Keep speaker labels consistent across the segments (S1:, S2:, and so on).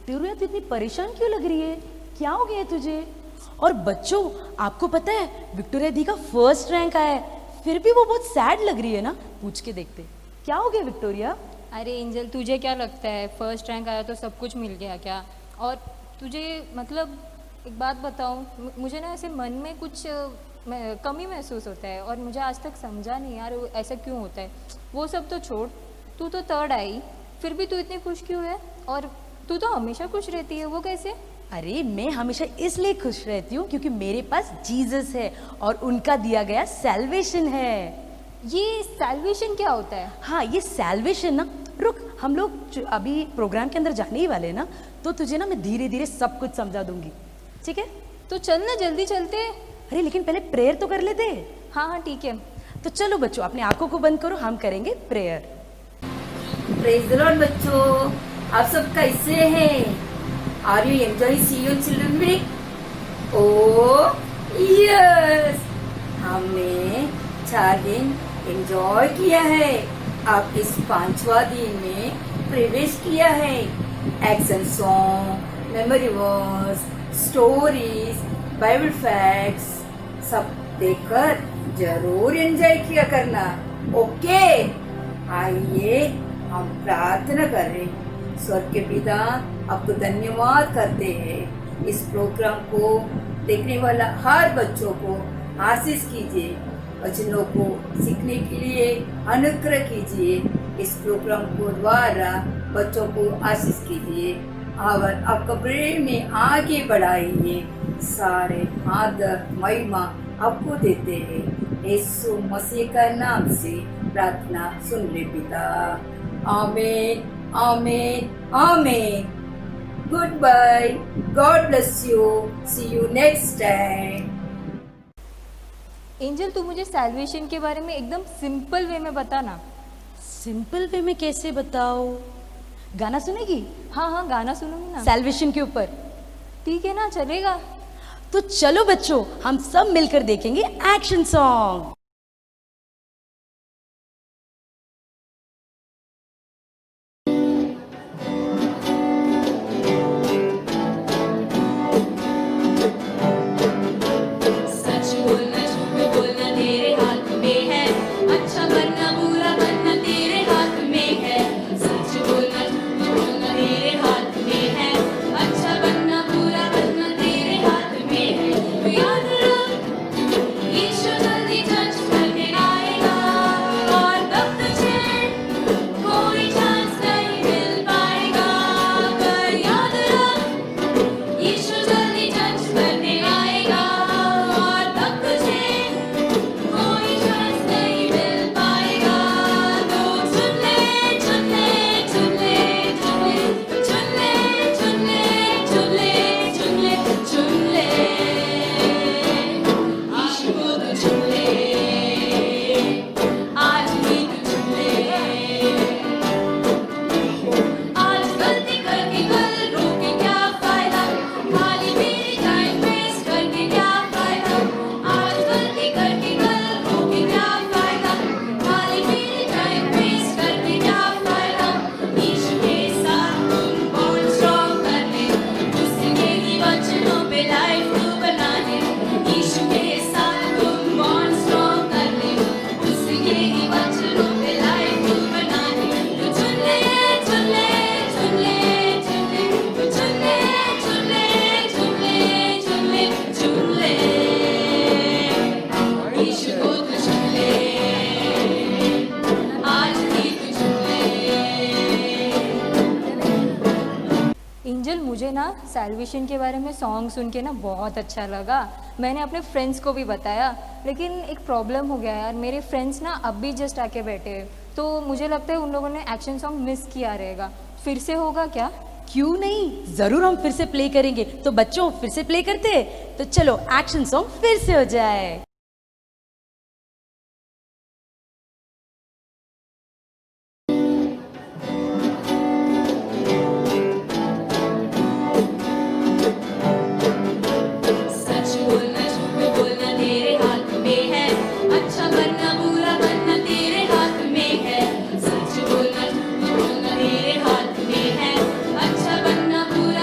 S1: Victoria तू इतनी परेशान क्यों लग रही है? क्या हो गया है तुझे? और बच्चों, आपको पता है विक्टोरिया दी का फर्स्ट रैंक आया है, फिर भी वो बहुत सैड लग रही है ना। पूछ के देखते क्या हो गया विक्टोरिया।
S2: अरे एंजल, तुझे क्या लगता है फर्स्ट रैंक आया तो सब कुछ मिल गया क्या? और तुझे मतलब एक बात बताऊं, मुझे ना ऐसे मन में कुछ कमी महसूस होता है और मुझे आज तक समझा नहीं यार ऐसा क्यों होता है। वो सब तो छोड़, तू तो थर्ड आई, फिर भी तू इतनी खुश क्यों है? और तू तो हमेशा खुश रहती है, वो कैसे?
S1: अरे मैं हमेशा इसलिए खुश रहती हूँ क्योंकि मेरे पास जीसस है और उनका दिया गया सैल्वेशन है।
S2: ये सैल्वेशन क्या होता है?
S1: हाँ, ये सैल्वेशन ना, रुक, हम लोग अभी प्रोग्राम के अंदर जाने ही वाले हैं ना, तो तुझे ना मैं धीरे धीरे सब कुछ समझा दूंगी, ठीक है?
S2: तो चल ना, जल्दी चलते।
S1: अरे लेकिन पहले प्रेयर तो कर लेते।
S2: हाँ हाँ ठीक है।
S1: तो चलो बच्चों, अपनी आंखों को बंद करो, हम करेंगे प्रेयर।
S3: प्रेज द लॉर्ड बच्चों, आप सब कैसे हैं? Are you enjoy see your children week? Oh yes, हमने 4 दिन एंजॉय किया है। अब इस 5वां दिन में प्रवेश किया है। Action song, memory verse, stories, Bible facts सब देखकर जरूर एंजॉय किया करना, ओके? आइए हम प्रार्थना करें। स्वर्ग के पिता, आपको धन्यवाद करते हैं। इस प्रोग्राम को देखने वाला हर बच्चों को आशीष कीजिए, वचनों को सीखने के लिए अनुग्रह कीजिए। इस प्रोग्राम को द्वारा बच्चों को आशीष कीजिए और आपका प्रेम में आगे बढ़ाइए। सारे आदर महिमा आपको देते हैं। यीशु मसीह का नाम से प्रार्थना सुन ले पिता, आमीन आमीन आमीन। Good bye, God bless you, see you next time.
S2: Angel, तू मुझे सैल्वेशन के बारे में एकदम सिंपल वे में बता ना।
S1: सिंपल वे में कैसे बताओ? गाना सुनेगी?
S2: हाँ हाँ, गाना सुनूंगी ना।
S1: सैल्वेशन के ऊपर।
S2: ठीक है ना, चलेगा।
S1: तो चलो बच्चों, हम सब मिलकर देखेंगे एक्शन सॉन्ग।
S2: एंजल, मुझे ना सैल्वेशन के बारे में सॉन्ग सुन के ना बहुत अच्छा लगा। मैंने अपने फ्रेंड्स को भी बताया, लेकिन एक प्रॉब्लम हो गया यार, मेरे फ्रेंड्स ना अब भी जस्ट आके बैठे हैं, तो मुझे लगता है उन लोगों ने एक्शन सॉन्ग मिस किया रहेगा। फिर से होगा क्या?
S1: क्यों नहीं, जरूर हम फिर से प्ले करेंगे। तो बच्चों, फिर से प्ले करते हैं। तो चलो एक्शन सॉन्ग फिर से हो जाए।
S4: अच्छा बनना बुरा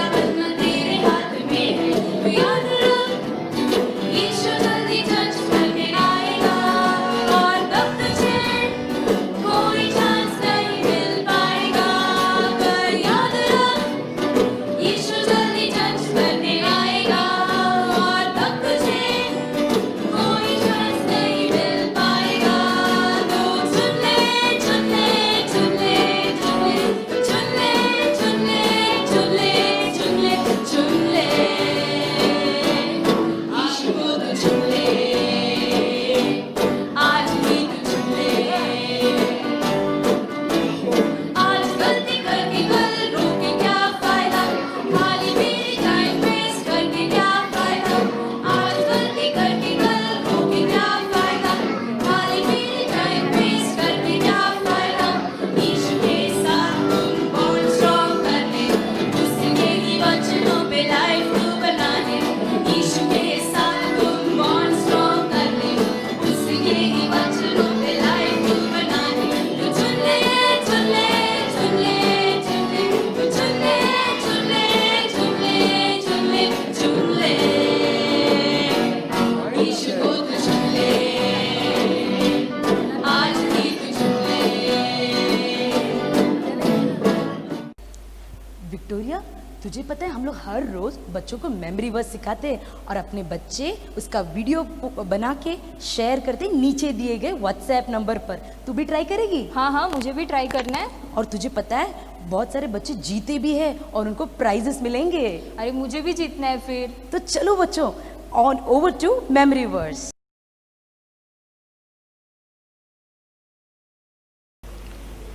S1: तुझे पता है हम लोग हर रोज बच्चों को मेमोरी वर्स सिखाते हैं और अपने बच्चे उसका वीडियो बना के शेयर करते नीचे दिए गए व्हाट्सएप नंबर पर। तू भी ट्राई करेगी?
S2: हाँ हाँ, मुझे भी ट्राई करना है।
S1: और तुझे पता है बहुत सारे बच्चे जीते भी हैं और उनको प्राइजेस मिलेंगे।
S2: अरे मुझे भी जीतना है फिर।
S1: तो चलो बच्चों, on over to memory verse.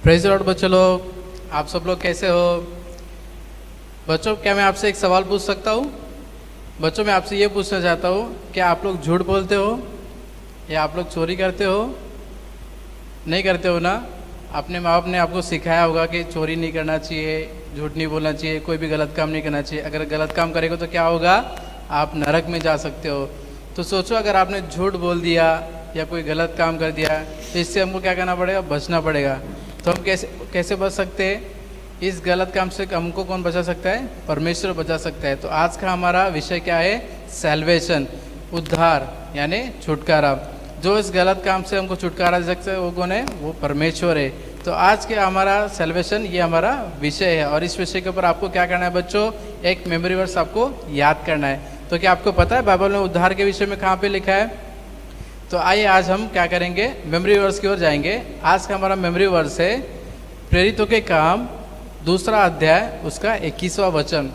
S4: Praise the Lord बच्चों लोग, आप सब लोग कैसे हो? बच्चों, क्या मैं आपसे एक सवाल पूछ सकता हूँ? बच्चों, मैं आपसे ये पूछना चाहता हूँ, क्या आप लोग झूठ बोलते हो या आप लोग चोरी करते हो? नहीं करते हो ना? अपने माँ बाप ने आपको सिखाया होगा कि चोरी नहीं करना चाहिए, झूठ नहीं बोलना चाहिए, कोई भी गलत काम नहीं करना चाहिए। अगर गलत काम करेगा तो क्या होगा? आप नरक में जा सकते हो। तो सोचो, अगर आपने झूठ बोल दिया या कोई गलत काम कर दिया तो इससे हमको क्या करना पड़ेगा? बचना पड़ेगा। तो हम कैसे बच सकते हैं? इस गलत काम से हमको कौन बचा सकता है? परमेश्वर बचा सकता है। तो आज का हमारा विषय क्या है? सैल्वेशन, उद्धार यानी छुटकारा। जो इस गलत काम से हमको छुटकारा दे सकता है वो कौन है? वो परमेश्वर है। तो आज के हमारा सैल्वेशन ये हमारा विषय है और इस विषय के ऊपर आपको क्या करना है बच्चों? एक मेमोरी वर्स आपको याद करना है। तो क्या आपको पता है बाइबल में उद्धार के विषय में कहाँ पे लिखा है? तो आइए आज हम क्या करेंगे? मेमोरी वर्स की ओर जाएंगे। आज का हमारा मेमोरी वर्स है प्रेरितों के काम 2 अध्याय उसका 21वां वचन,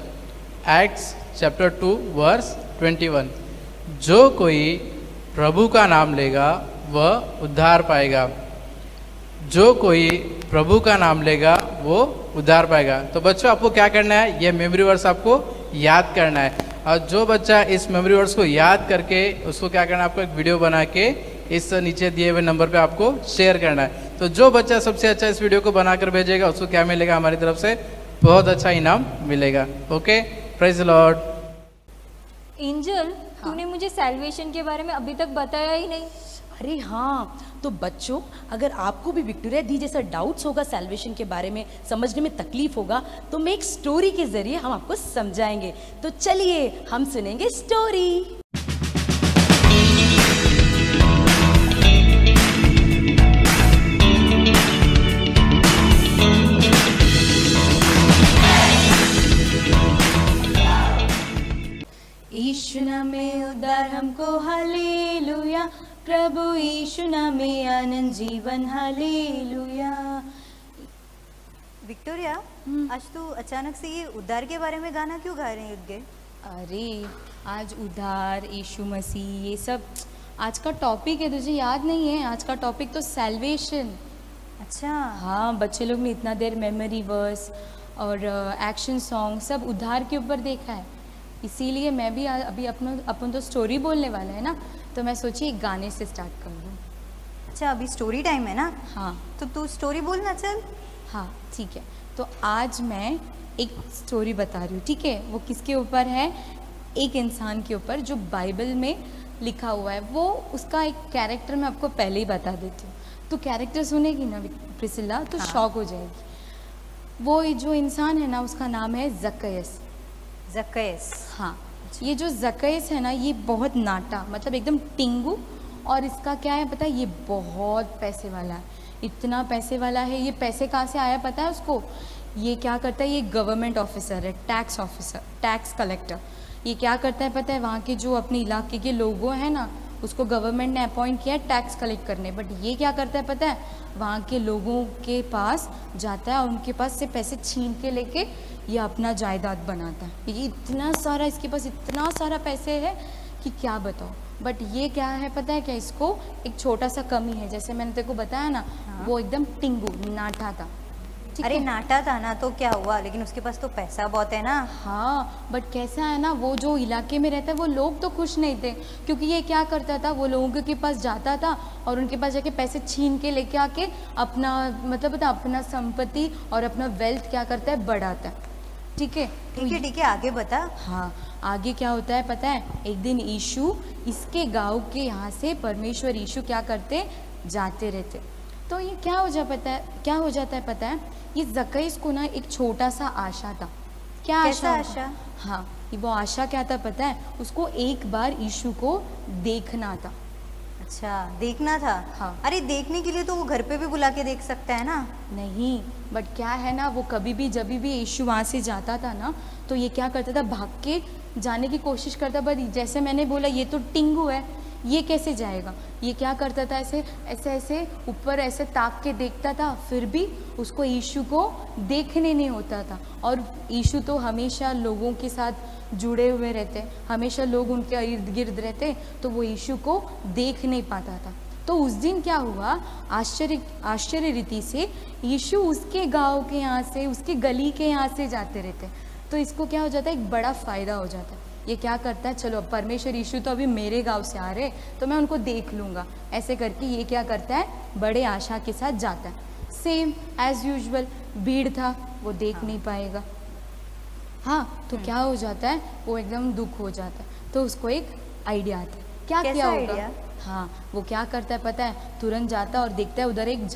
S4: एक्ट्स चैप्टर 2 वर्स 21। जो कोई प्रभु का नाम लेगा वह उद्धार पाएगा। जो कोई प्रभु का नाम लेगा वो उद्धार पाएगा। तो बच्चों, आपको क्या करना है? ये मेमोरी वर्स आपको याद करना है। और जो बच्चा इस मेमोरी वर्स को याद करके उसको क्या करना है? आपको एक वीडियो बना के इस नीचे दिए हुए नंबर पे आपको शेयर करना है। तो जो बच्चा सबसे अच्छा इस वीडियो को बनाकर भेजेगा उसको क्या मिलेगा? हमारी तरफ से बहुत अच्छा इनाम मिलेगा। Okay, praise the Lord.
S2: Angel, तूने मुझे सैल्वेशन के बारे में अभी तक बताया ही नहीं।
S1: अरे हाँ, तो बच्चों अगर आपको भी विक्टोरिया दी जैसा डाउट्स होगा सैल्वेशन के बारे में, समझने में तकलीफ होगा, तो मैं एक स्टोरी के जरिए हम आपको समझाएंगे। तो चलिए हम सुनेंगे स्टोरी। यीशु नाम में उद्धार हमको, हालेलुया। प्रभु यीशु नाम में आनंद जीवन, हालेलुया।
S5: विक्टोरिया, आज तू अचानक से ये उद्धार के बारे में गाना क्यों गा रही है?
S1: अरे आज उद्धार, यीशु मसीह, ये सब आज का टॉपिक है, तुझे याद नहीं है? आज का टॉपिक तो सैल्वेशन।
S5: अच्छा।
S1: हाँ, बच्चे लोग ने इतना देर मेमोरी वर्स और एक्शन सॉन्ग सब उद्धार के ऊपर देखा है, इसीलिए मैं भी अभी अपन तो स्टोरी बोलने वाला है ना, तो मैं सोची एक गाने से स्टार्ट कर दूँ।
S5: अच्छा, अभी स्टोरी टाइम है ना?
S1: हाँ
S5: तो तू स्टोरी बोलना चल।
S1: हाँ ठीक है। तो आज मैं एक स्टोरी बता रही हूँ, ठीक है? वो किसके ऊपर है? एक इंसान के ऊपर जो बाइबल में लिखा हुआ है। वो उसका एक कैरेक्टर मैं आपको पहले ही बता देती हूँ। तो कैरेक्टर सुनेगी ना प्रिसिला तो शॉक हो जाएगी। वो जो इंसान है ना उसका नाम है जक्कयस।
S5: जक्कयस।
S1: हाँ, ये जो जक्कयस है ना ये बहुत नाटा, मतलब एकदम टिंगू, और इसका क्या है पता है? ये बहुत पैसे वाला है, इतना पैसे वाला है। ये पैसे कहाँ से आया पता है उसको? ये क्या करता है? ये गवर्नमेंट ऑफिसर है, टैक्स ऑफिसर, टैक्स कलेक्टर। ये क्या करता है पता है? वहाँ के जो अपने इलाके के लोगों हैं ना उसको गवर्नमेंट ने अपॉइंट किया है टैक्स कलेक्ट करने, बट ये क्या करता है पता है? वहाँ के लोगों के पास जाता है और उनके पास से पैसे छीन के लेके ये अपना जायदाद बनाता है। ये इतना सारा, इसके पास इतना सारा पैसे है कि क्या बताओ। बट ये क्या है पता है क्या? इसको एक छोटा सा कमी है, जैसे मैंने तेरे को बताया ना।
S5: हाँ।
S1: वो एकदम टिंगू नाटा था, ठीक
S5: अरे
S1: है?
S5: नाटा था ना तो क्या हुआ, लेकिन उसके पास तो पैसा बहुत है ना।
S1: हाँ, बट कैसा है ना, वो जो इलाके में रहता है वो लोग तो खुश नहीं थे, क्योंकि ये क्या करता था? वो लोगों के पास जाता था और उनके पास जाके पैसे छीन के लेके आके अपना, मतलब पता, अपना संपत्ति और अपना वेल्थ क्या करता है? बढ़ाता है, ठीक है?
S5: ठीक है, आगे बता।
S1: हाँ, आगे क्या होता है पता है? एक दिन यीशु इसके गांव के यहाँ से परमेश्वर यीशु क्या करते? जाते रहते। तो ये क्या हो जाता है पता है? ये जक्कयस को ना एक छोटा सा आशा था। क्या
S5: कैसा
S1: आशा?
S5: आशा?
S1: हाँ, वो आशा क्या था पता है? उसको एक बार यीशु को देखना था,
S5: अच्छा, देखना था।
S1: हाँ।
S5: अरे देखने के लिए तो वो घर पे भी बुला के देख सकता है ना।
S1: नहीं, बट क्या है ना, वो कभी भी जब भी यीशु वहाँ से जाता था ना, तो ये क्या करता था, भाग के जाने की कोशिश करता, बट जैसे मैंने बोला ये तो टिंगू है, ये कैसे जाएगा। ये क्या करता था, ऐसे ऐसे ऐसे ऊपर ऐसे ताक के देखता था, फिर भी उसको यीशु को देखने नहीं होता था। और यीशु तो हमेशा लोगों के साथ जुड़े हुए रहते, हमेशा लोग उनके इर्द गिर्द रहते, तो वो यीशु को देख नहीं पाता था। तो उस दिन क्या हुआ, आश्चर्य रीति से यीशु उसके गांव के यहाँ से, उसके गली के यहाँ से जाते रहते। तो इसको क्या हो जाता है, एक बड़ा फ़ायदा हो जाता है। ये क्या करता है, चलो परमेश्वर यीशु तो अभी मेरे गांव से आ रहे, तो मैं उनको देख लूँगा, ऐसे करके ये क्या करता है, बड़े आशा के साथ जाता है। सेम एज यूजुअल, भीड़ था, वो देख नहीं पाएगा। हाँ, तो क्या हो जाता है, वो एकदम दुख हो जाता है। तो उसको एक आइडिया आता है, क्या
S5: कैसा
S1: किया होगा।
S5: आइडिया?
S1: हाँ, वो क्या करता है पता है, तुरंत जाता है और देखता है उधर एक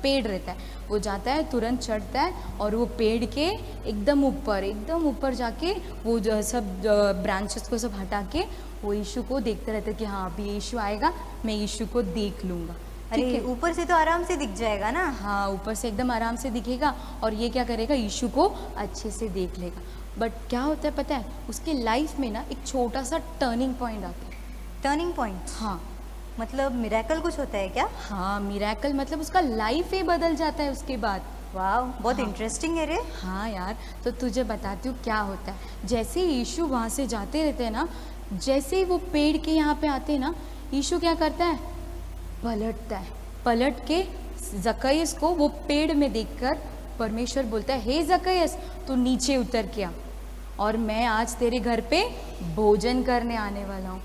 S1: पेड़ रहता है। वो जाता है, तुरंत चढ़ता है और वो पेड़ के एकदम ऊपर जाके वो सब ब्रांचेस को सब हटा के वो यीशु को देखते रहता है कि हाँ अभी यीशु आएगा, मैं यीशु को देख लूँगा। ठीक
S5: अरे
S1: है।
S5: ऊपर से तो आराम से दिख जाएगा ना।
S1: हाँ, ऊपर से एकदम आराम से दिखेगा और ये क्या करेगा, यीशु को अच्छे से देख लेगा। बट क्या होता है पता है, उसके लाइफ में ना एक छोटा सा टर्निंग पॉइंट आता है।
S5: टर्निंग पॉइंट
S1: हाँ
S5: मतलब मिरेकल कुछ होता है क्या?
S1: हाँ, मिरेकल मतलब उसका लाइफ ही बदल जाता है उसके बाद।
S5: वाह, बहुत
S1: हाँ।
S5: इंटरेस्टिंग है रे।
S1: हाँ यार, तो तुझे बताती हूँ क्या होता है। जैसे ही यीशु वहाँ से जाते रहते हैं ना, जैसे ही वो पेड़ के यहाँ पे आते हैं ना, यीशु क्या करता है, पलट के जक्कैयस को वो पेड़ में देखकर परमेश्वर बोलता है, हे जक्कैयस तू नीचे उतर के आ और मैं आज तेरे घर पे भोजन करने आने वाला हूँ।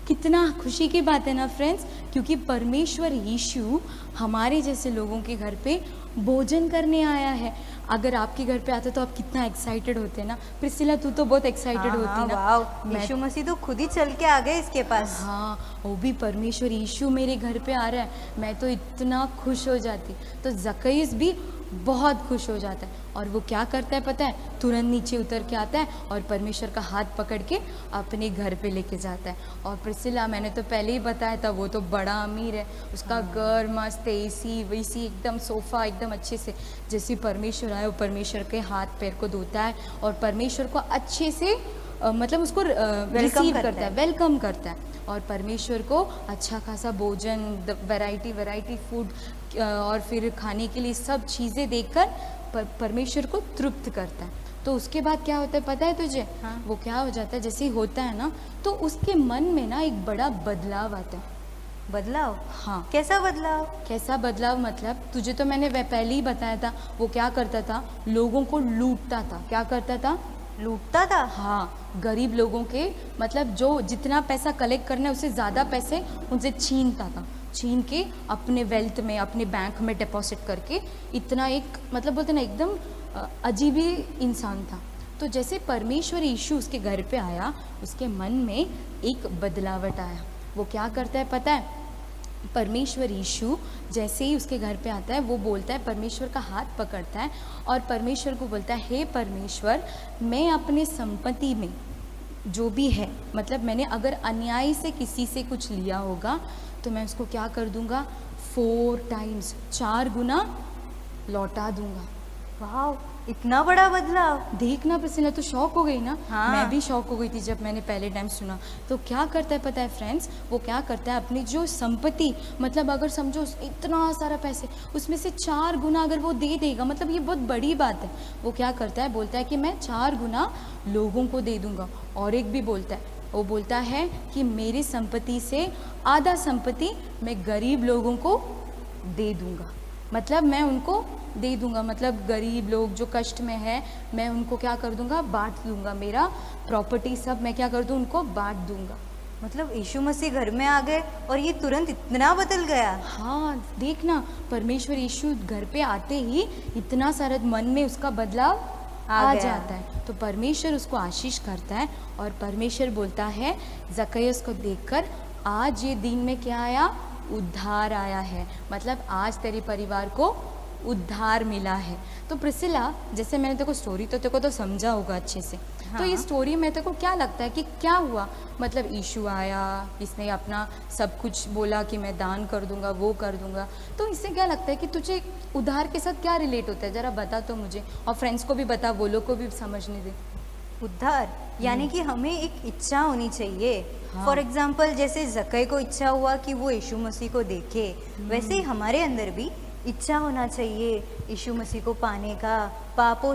S1: कितना खुशी की बात है ना फ्रेंड्स, क्योंकि परमेश्वर यीशु हमारे जैसे लोगों के घर पे भोजन करने आया है। अगर आपके घर पे आता तो आप कितना एक्साइटेड होते ना। प्रिसिला तू तो बहुत एक्साइटेड
S5: हाँ,
S1: होती ना।
S5: वाह,
S1: मैं
S5: यीशु मसीह तो खुद ही चल के आ गए इसके पास।
S1: हाँ, वो भी परमेश्वर यीशु मेरे घर पे आ रहा है, मैं तो इतना खुश हो जाती। तो जक्कैयस भी बहुत खुश हो जाता है और वो क्या करता है पता है, तुरंत नीचे उतर के आता है और परमेश्वर का हाथ पकड़ के अपने घर पे लेके जाता है। और प्रिसिला मैंने तो पहले ही बताया था, वो तो बड़ा अमीर है, उसका घर मस्त एसी वैसी एकदम सोफ़ा एकदम अच्छे से। जैसे परमेश्वर आए वो परमेश्वर के हाथ पैर को धोता है और परमेश्वर को अच्छे से मतलब उसको रिसीव करता है, वेलकम करता है और परमेश्वर को अच्छा खासा भोजन, वैरायटी फूड और फिर खाने के लिए सब चीज़ें देकर परमेश्वर को तृप्त करता है। तो उसके बाद क्या होता है पता है तुझे?
S5: हाँ।
S1: वो क्या हो जाता है, जैसे ही होता है ना, तो उसके मन में ना एक बड़ा बदलाव आता है।
S5: बदलाव?
S1: हाँ।
S5: कैसा बदलाव?
S1: कैसा बदलाव मतलब, तुझे तो मैंने पहले ही बताया था, वो क्या करता था, लोगों को लूटता था। क्या करता था?
S5: लूटता था?
S1: हाँ, गरीब लोगों के मतलब जो जितना पैसा कलेक्ट करना है उससे ज़्यादा पैसे उनसे छीनता था। छीन के अपने वेल्थ में, अपने बैंक में डिपॉजिट करके इतना एक मतलब बोलते ना एकदम अजीब ही इंसान था। तो जैसे परमेश्वर यीशु उसके घर पे आया, उसके मन में एक बदलावट आया। वो क्या करता है पता है? परमेश्वर यीशु जैसे ही उसके घर पे आता है, वो बोलता है, परमेश्वर का हाथ पकड़ता है और परमेश्वर को बोलता है, हे परमेश्वर, मैं अपने संपत्ति में जो भी है, मतलब मैंने अगर अन्याय से किसी से कुछ लिया होगा तो मैं उसको क्या कर दूंगा, 4 टाइम्स 4 गुना लौटा दूंगा।
S5: वाह, इतना बड़ा बदलाव।
S1: देखना प्रिसिला तो शॉक हो गई ना।
S5: हाँ।
S1: मैं भी शॉक हो गई थी जब मैंने पहले टाइम सुना। तो क्या करता है पता है फ्रेंड्स, वो क्या करता है, अपनी जो संपत्ति, मतलब अगर समझो इतना सारा पैसे, उसमें से 4 गुना अगर वो दे देगा, मतलब ये बहुत बड़ी बात है। वो क्या करता है, बोलता है कि मैं 4 गुना लोगों को दे दूंगा। और एक भी बोलता है, वो बोलता है कि मेरी संपत्ति से आधा संपत्ति मैं गरीब लोगों को दे दूंगा। मतलब मैं उनको दे दूंगा, मतलब गरीब लोग जो कष्ट में है, मैं उनको क्या कर दूंगा, बांट दूंगा। मेरा प्रॉपर्टी सब मैं क्या कर दूं, उनको बांट दूंगा।
S5: मतलब यीशु मसीह घर में आ गए और ये तुरंत इतना बदल गया।
S1: हाँ, देखना, परमेश्वर यीशु घर पे आते ही इतना सारा मन में उसका बदलाव आ
S5: गया।
S1: जाता है। तो परमेश्वर उसको आशीष करता है और परमेश्वर बोलता है जक्कैयस को देखकर, आज ये दिन में क्या आया, उद्धार आया है। मतलब आज तेरे परिवार को उद्धार मिला है। तो प्रिसिला, जैसे मैंने तेरे को स्टोरी तो तेरे को तो समझा होगा अच्छे से, तो ये स्टोरी में तेरे को क्या लगता है कि क्या हुआ? मतलब यीशु आया, इसने अपना सब कुछ बोला कि मैं दान कर दूंगा, वो कर दूंगा, तो इससे क्या लगता है कि तुझे उद्धार के साथ क्या रिलेट होता है? ज़रा बता तो मुझे, और फ्रेंड्स को भी बता, वो लोग को भी समझने दे।
S5: उद्धार यानी कि हमें एक इच्छा होनी चाहिए।
S1: हाँ।
S5: फॉर एग्जाम्पल, जैसे जक्कई को इच्छा हुआ कि वो यीशु मसीह को देखे, वैसे ही हमारे अंदर भी इच्छा होना चाहिए यीशु मसीह को पाने का, पापों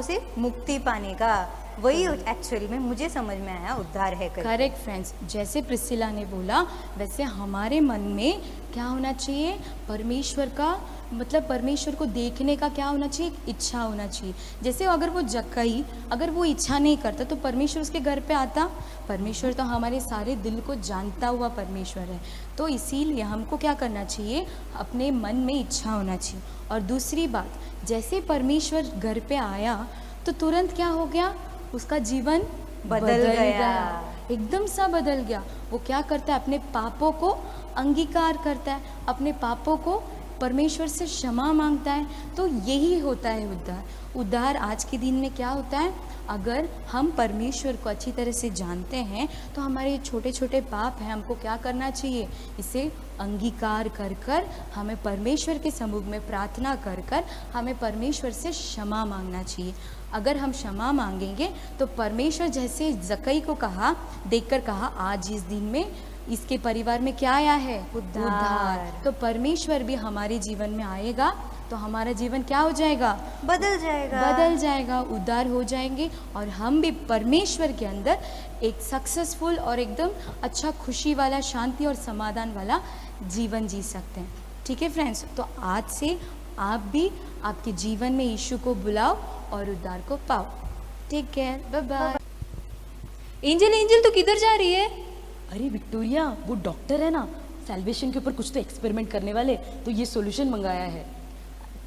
S5: से मुक्ति पाने का। वही एक्चुअली में मुझे समझ में आया उद्धार है करके।
S1: करेक्ट फ्रेंड्स, जैसे प्रिसिला ने बोला वैसे हमारे मन में क्या होना चाहिए? परमेश्वर का मतलब परमेश्वर को देखने का क्या होना चाहिए? एक इच्छा होना चाहिए। जैसे अगर वो जक्कई अगर वो इच्छा नहीं करता तो परमेश्वर उसके घर पे आता? परमेश्वर तो हमारे सारे दिल को जानता हुआ परमेश्वर है। तो इसीलिए हमको क्या करना चाहिए? अपने मन में इच्छा होना चाहिए। और दूसरी बात, जैसे परमेश्वर घर पे आया तो तुरंत क्या हो गया? उसका जीवन
S5: बदल गया।
S1: एकदम सा बदल गया। वो क्या करता है? अपने पापों को अंगीकार करता है, अपने पापों को परमेश्वर से क्षमा मांगता है। तो यही होता है उद्धार। उद्धार आज के दिन में क्या होता है? अगर हम परमेश्वर को अच्छी तरह से जानते हैं तो हमारे छोटे छोटे पाप हैं, हमको क्या करना चाहिए? इसे अंगीकार कर कर हमें परमेश्वर के सम्मुख में प्रार्थना कर कर हमें परमेश्वर से क्षमा मांगना चाहिए। अगर हम क्षमा मांगेंगे तो परमेश्वर, जैसे जक्कई को कहा, देखकर कहा, आज इस दिन में इसके परिवार में क्या आया है?
S5: उद्धार।
S1: तो परमेश्वर भी हमारे जीवन में आएगा तो हमारा जीवन क्या हो जाएगा?
S5: बदल जाएगा।
S1: बदल जाएगा, उद्धार हो जाएंगे और हम भी परमेश्वर के अंदर एक सक्सेसफुल और एकदम अच्छा, खुशी वाला, शांति और समाधान वाला जीवन जी सकते हैं। ठीक है फ्रेंड्स, तो आज से आप भी आपके जीवन में यीशु को बुलाओ और उद्धार को पाओ। Take care, bye bye.
S2: Angel angel तू किधर जा रही है?
S1: अरे विक्टोरिया, वो डॉक्टर है ना, सैल्वेशन के ऊपर कुछ तो एक्सपेरिमेंट करने वाले, तो ये सॉल्यूशन मंगाया है।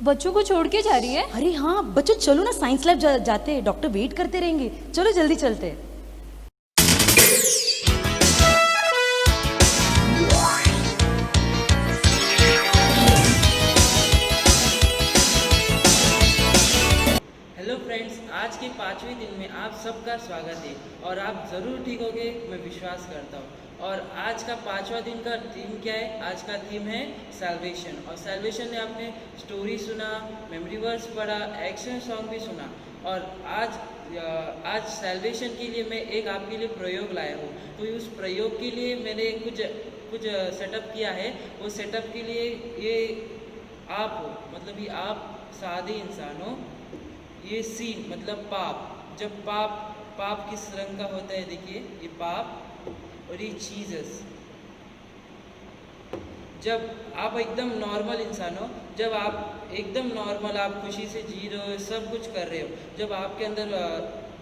S2: बच्चों को छोड़ के जा रही है?
S1: अरे हाँ बच्चों, चलो ना, साइंस लैब जाते हैं, डॉक्टर वेट करते रहेंगे, चलो जल्दी चलते हैं।
S6: हेलो फ्रेंड्स, आज के 5वें दिन में आप सबका स्वागत है और आप ज़रूर ठीक होगे, मैं विश्वास करता हूँ। और आज का 5वां दिन का थीम क्या है? आज का थीम है सैल्वेशन। और सैल्वेशन में आपने स्टोरी सुना, मेमोरी वर्स पढ़ा, एक्शन सॉन्ग भी सुना। और आज सैल्वेशन के लिए मैं एक आपके लिए प्रयोग लाया हूँ। तो उस प्रयोग के लिए मैंने कुछ सेटअप किया है। वो सेटअप के लिए ये आप हो, मतलब ये आप सादे इंसान हो। ये सीन मतलब पाप, जब पाप किस रंग का होता है, देखिए ये पाप, और ये जीसस। जब आप एकदम नॉर्मल इंसान हो, जब आप एकदम नॉर्मल, आप खुशी से जी रहे हो, सब कुछ कर रहे हो, जब आपके अंदर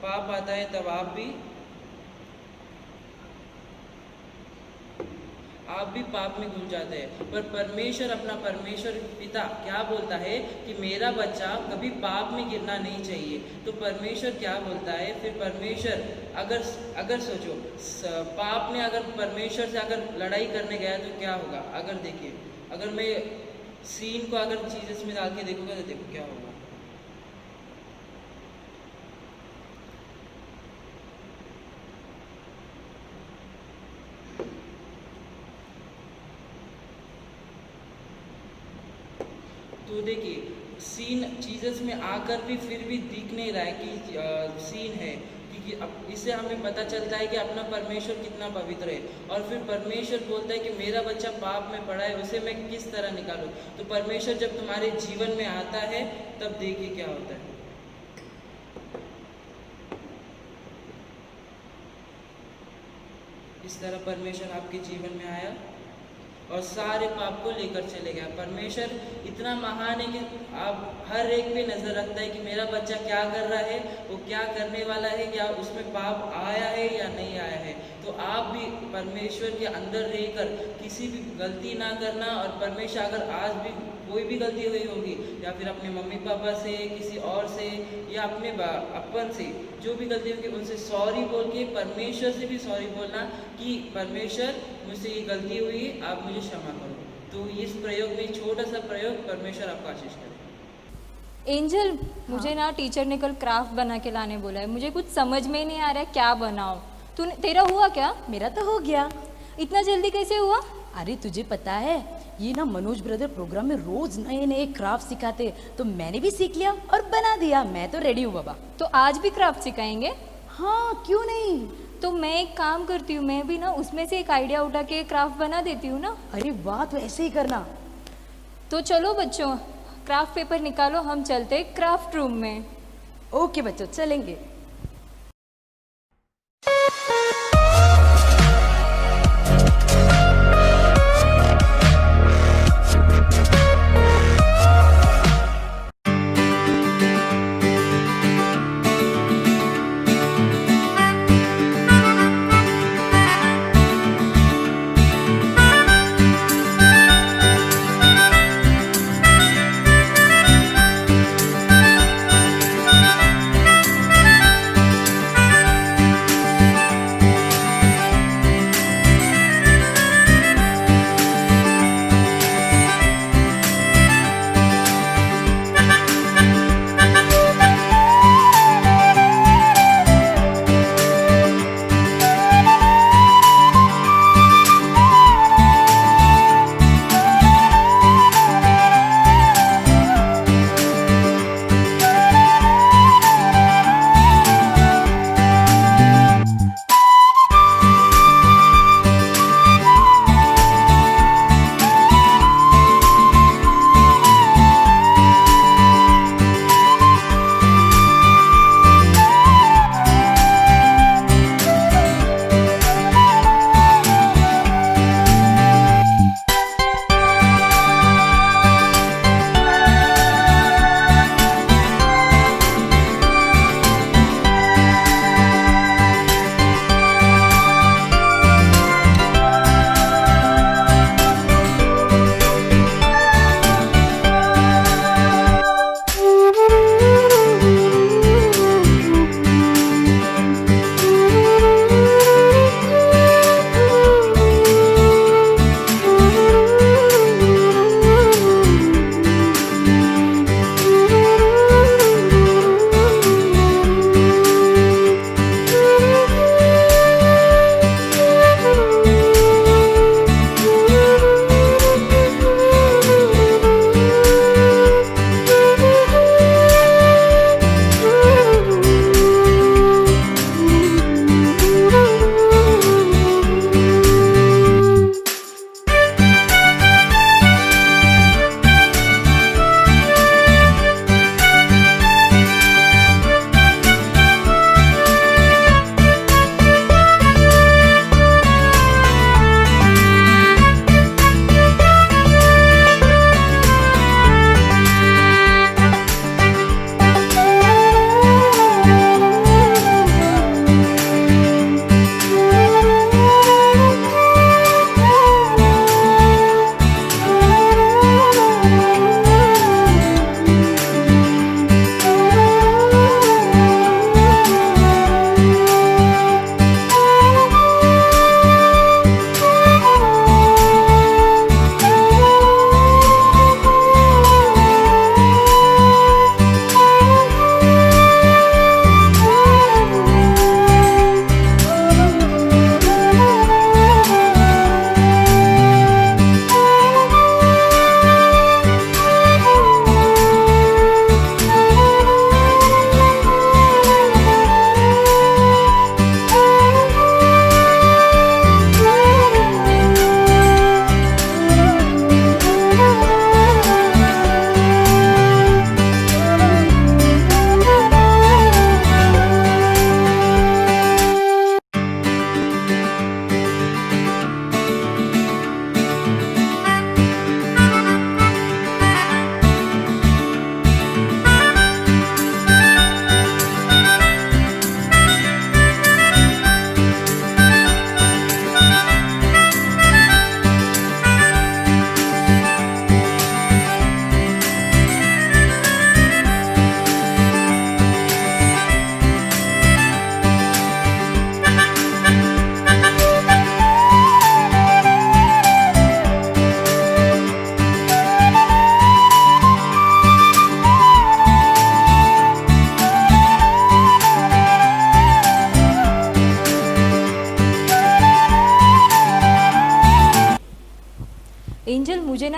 S6: पाप आता है तब आप भी पाप में घुल जाते हैं। पर परमेश्वर पिता क्या बोलता है कि मेरा बच्चा कभी पाप में गिरना नहीं चाहिए। तो परमेश्वर क्या बोलता है? फिर परमेश्वर अगर सोचो, पाप ने अगर परमेश्वर से अगर लड़ाई करने गया तो क्या होगा? अगर देखिए, अगर मैं सीन को अगर जीसस में डाल के देखूंगा तो देखो क्या होगा। तो देखिए, सीन जीसस में आकर भी फिर भी दिख नहीं रहा है कि सीन है, क्योंकि अब इससे हमें पता चलता है कि अपना परमेश्वर कितना पवित्र है। और फिर परमेश्वर बोलता है कि मेरा बच्चा पाप में पड़ा है, उसे मैं किस तरह निकालूं। तो परमेश्वर जब तुम्हारे जीवन में आता है तब देखिए क्या होता है। इस तरह परमेश्वर आपके जीवन में आया और सारे पाप को लेकर चले गया। परमेश्वर इतना महान है कि आप हर एक पे नजर रखता है कि मेरा बच्चा क्या कर रहा है, वो क्या करने वाला है, क्या उसमें पाप आया है या नहीं आया है। तो आप भी परमेश्वर के अंदर रहकर किसी भी गलती ना करना। और परमेश्वर अगर आज भी कोई भी गलती हुई होगी, या फिर अपने मम्मी पापा से, किसी और से, या अपने अपन से जो भी गलती होगी, उनसे सॉरी बोल के परमेश्वर से भी सॉरी बोलना कि परमेश्वर मुझसे ये गलती हुई, आप मुझे क्षमा करो। तो इस प्रयोग में छोटा सा प्रयोग परमेश्वर आपको आशीष करे।
S2: एंजल, मुझे ना टीचर ने कल क्राफ्ट बना के लाने बोला है। मुझे कुछ समझ में नहीं आ रहा है क्या बनाऊं। तूने तेरा हुआ क्या?
S1: मेरा तो हो गया।
S2: इतना जल्दी कैसे हुआ?
S1: अरे तुझे पता है, ये ना मनोज ब्रदर प्रोग्राम में रोज नए नए क्राफ्ट सिखाते, तो मैंने भी सीख लिया और बना दिया। मैं तो रेडी हूँ बाबा।
S2: तो आज भी क्राफ्ट सिखाएंगे?
S1: हाँ, क्यों नहीं।
S2: तो मैं एक काम करती हूँ, मैं भी ना उसमें से एक आइडिया उठा के क्राफ्ट बना देती हूँ ना।
S1: अरे वाह, तो ऐसे ही करना।
S2: तो चलो बच्चों, क्राफ्ट पेपर निकालो, हम चलते हैं क्राफ्ट रूम में।
S1: ओके बच्चों, चलेंगे।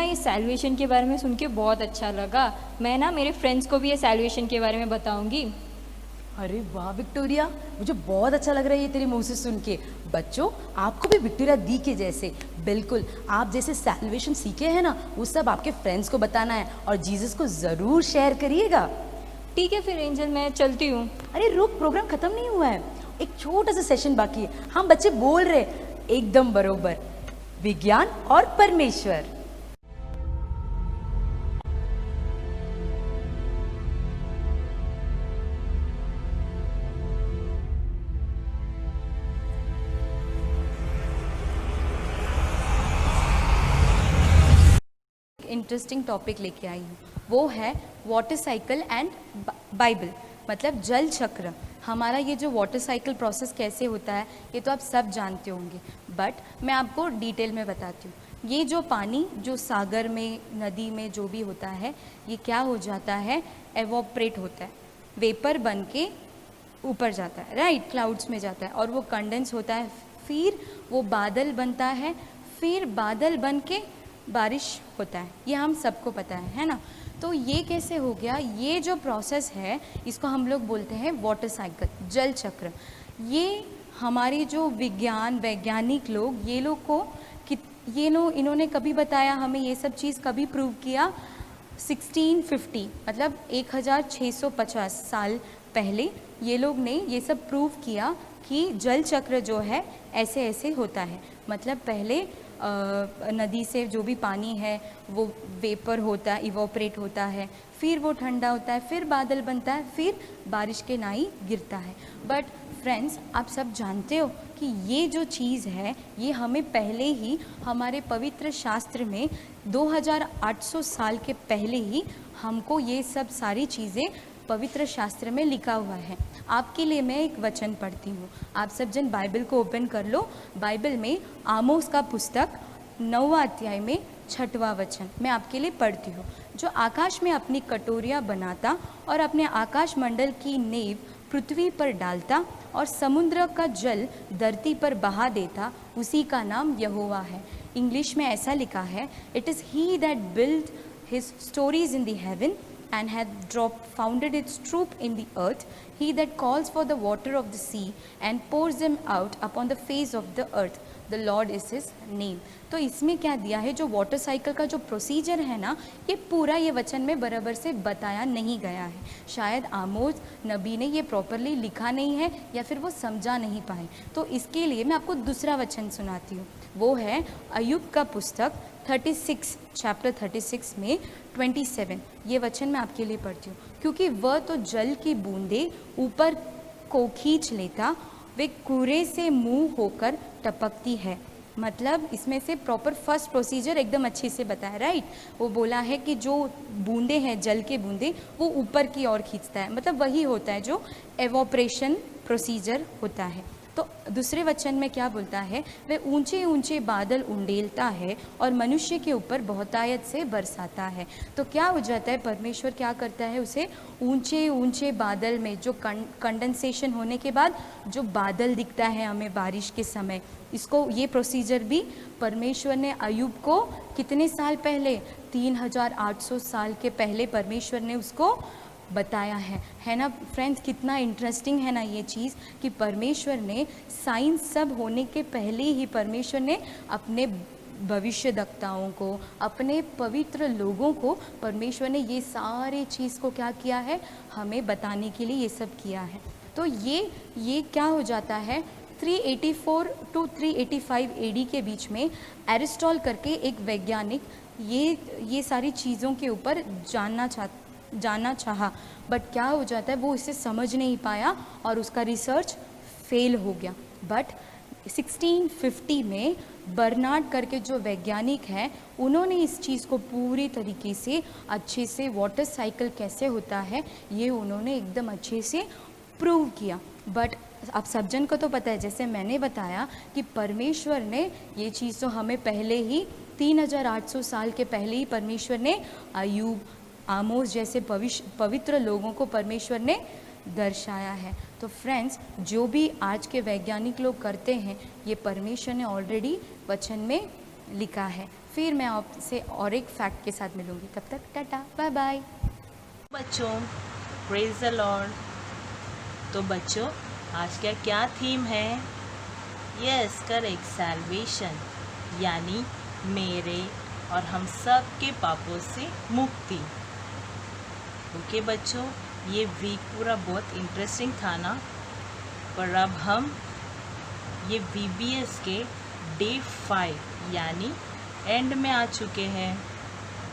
S2: ना ये सैल्वेशन के बारे में सुन के बहुत अच्छा लगा। मैं ना मेरे फ्रेंड्स को भी ये सैल्वेशन के बारे में बताऊंगी।
S1: अरे वाह विक्टोरिया, मुझे बहुत अच्छा लग रहा है ये तेरे मुंह से सुन के। बच्चों, आपको भी विक्टोरिया दी के जैसे बिल्कुल आप जैसे सैल्वेशन सीखे हैं ना, वो सब आपके फ्रेंड्स को बताना है और जीसस को ज़रूर शेयर करिएगा।
S2: ठीक है फिर एंजल, मैं चलती हूँ।
S1: अरे रुक, प्रोग्राम खत्म नहीं हुआ है, एक छोटा सा सेशन बाकी है। हम बच्चे बोल रहे एकदम बरोबर, विज्ञान और परमेश्वर। इंटरेस्टिंग टॉपिक लेके आई हूँ, वो है वाटर साइकिल एंड बाइबल, मतलब जल चक्र। हमारा ये जो वाटर साइकिल प्रोसेस कैसे होता है ये तो आप सब जानते होंगे, बट मैं आपको डिटेल में बताती हूँ। ये जो पानी जो सागर में, नदी में जो भी होता है, ये क्या हो जाता है, एवोपरेट होता है, वेपर बन के ऊपर जाता है, राइट, क्लाउड्स में जाता है और वो कंडेंस होता है, फिर वो बादल बनता है, फिर बादल बन के बारिश होता है। ये हम सबको पता है ना। तो ये कैसे हो गया, ये जो प्रोसेस है इसको हम लोग बोलते हैं वाटर साइकिल, जल चक्र। ये हमारे जो वैज्ञानिक लोग, ये लोग को इन्होंने कभी बताया हमें, ये सब चीज़ कभी प्रूव किया 1650, मतलब 1650 साल पहले ये लोग ने ये सब प्रूव किया कि जल चक्र जो है ऐसे ऐसे होता है। मतलब पहले नदी से जो भी पानी है वो वेपर होता है, इवोपरेट होता है, फिर वो ठंडा होता है, फिर बादल बनता है, फिर बारिश के नाई गिरता है। बट फ्रेंड्स, आप सब जानते हो कि ये जो चीज़ है ये हमें पहले ही हमारे पवित्र शास्त्र में 2800 साल के पहले ही हमको ये सब सारी चीज़ें पवित्र शास्त्र में लिखा हुआ है। आपके लिए मैं एक वचन पढ़ती हूँ, आप सब जन बाइबल को ओपन कर लो। बाइबल में आमोस का पुस्तक 9वां अध्याय में 6वां वचन मैं आपके लिए पढ़ती हूँ। जो आकाश में अपनी कटोरियाँ बनाता और अपने आकाश मंडल की नींव पृथ्वी पर डालता और समुद्र का जल धरती पर बहा देता, उसी का नाम यहोवा है। इंग्लिश में ऐसा लिखा है, it is he that build his stories in the haven and hath founded its troop in the earth, he that calls for the water of the sea and pours them out upon the face of the earth, the Lord is his name। तो इसमें क्या दिया है, जो water cycle का जो procedure है ना, ये पूरा ये वचन में बराबर से बताया नहीं गया है। शायद आमोस नबी ने ये प्रॉपरली लिखा नहीं है या फिर वो समझा नहीं पाए। तो इसके लिए मैं आपको दूसरा वचन सुनाती हूँ, वो है अय्यूब का पुस्तक 36 चैप्टर 36 में 27। ये वचन मैं आपके लिए पढ़ती हूँ। क्योंकि वह तो जल की बूंदे ऊपर को खींच लेता, वे कूरे से मुंह होकर टपकती है। मतलब इसमें से प्रॉपर फर्स्ट प्रोसीजर एकदम अच्छे से बताया, राइट। वो बोला है कि जो बूंदे हैं, जल के बूंदे, वो ऊपर की ओर खींचता है, मतलब वही होता है जो एवोपरेशन प्रोसीजर होता है। तो दूसरे वचन में क्या बोलता है, वे ऊंचे ऊंचे बादल उंडेलता है और मनुष्य के ऊपर बहुतायत से बरसाता है। तो क्या हो जाता है, परमेश्वर क्या करता है, उसे ऊंचे ऊंचे बादल में जो कंडेंसेशन होने के बाद जो बादल दिखता है हमें बारिश के समय, इसको ये प्रोसीजर भी परमेश्वर ने अय्यूब को कितने साल पहले, 3800 साल के पहले परमेश्वर ने उसको बताया है ना फ्रेंड्स। कितना इंटरेस्टिंग है ना ये चीज़ कि परमेश्वर ने साइंस सब होने के पहले ही परमेश्वर ने अपने भविष्यद्वक्ताओं को, अपने पवित्र लोगों को, परमेश्वर ने ये सारे चीज़ को क्या किया है, हमें बताने के लिए ये सब किया है। तो ये क्या हो जाता है, 384 टू 385 AD के बीच में एरिस्टॉल करके एक वैज्ञानिक ये सारी चीज़ों के ऊपर जानना चाहा, बट क्या हो जाता है, वो इसे समझ नहीं पाया और उसका रिसर्च फेल हो गया। बट 1650 में बर्नार्ड करके जो वैज्ञानिक हैं, उन्होंने इस चीज़ को पूरी तरीके से अच्छे से वाटर साइकिल कैसे होता है ये उन्होंने एकदम अच्छे से प्रूव किया। बट आप सब जन को तो पता है, जैसे मैंने बताया कि परमेश्वर ने ये चीज़ तो हमें पहले ही 3800 साल के पहले ही परमेश्वर ने अय्यूब, आमोस जैसे पवित्र लोगों को परमेश्वर ने दर्शाया है। तो फ्रेंड्स, जो भी आज के वैज्ञानिक लोग करते हैं, ये परमेश्वर ने ऑलरेडी वचन में लिखा है। फिर मैं आपसे और एक फैक्ट के साथ मिलूंगी। तब तक टाटा बाय बाय।
S7: बच्चों, प्रेज द लॉर्ड। तो बच्चों, आज का क्या थीम है? यस करेक्ट, सैल्वेशन, यानी मेरे और हम सब के पापों से मुक्ति। ओके बच्चों, ये वीक पूरा बहुत इंटरेस्टिंग था ना। पर अब हम ये VBS के डे 5 यानी एंड में आ चुके हैं।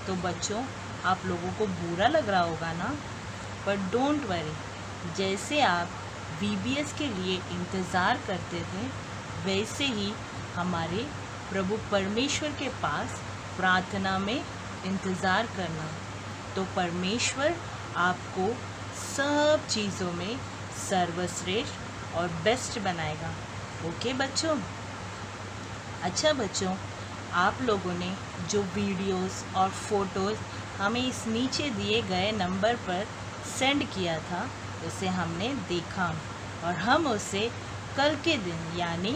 S7: तो बच्चों, आप लोगों को बुरा लग रहा होगा ना, पर डोंट वरी, जैसे आप VBS के लिए इंतज़ार करते थे वैसे ही हमारे प्रभु परमेश्वर के पास प्रार्थना में इंतज़ार करना। तो परमेश्वर आपको सब चीज़ों में सर्वश्रेष्ठ और बेस्ट बनाएगा। ओके बच्चों? अच्छा बच्चों, आप लोगों ने जो वीडियोस और फोटोज़ हमें इस नीचे दिए गए नंबर पर सेंड किया था उसे हमने देखा और हम उसे कल के दिन यानी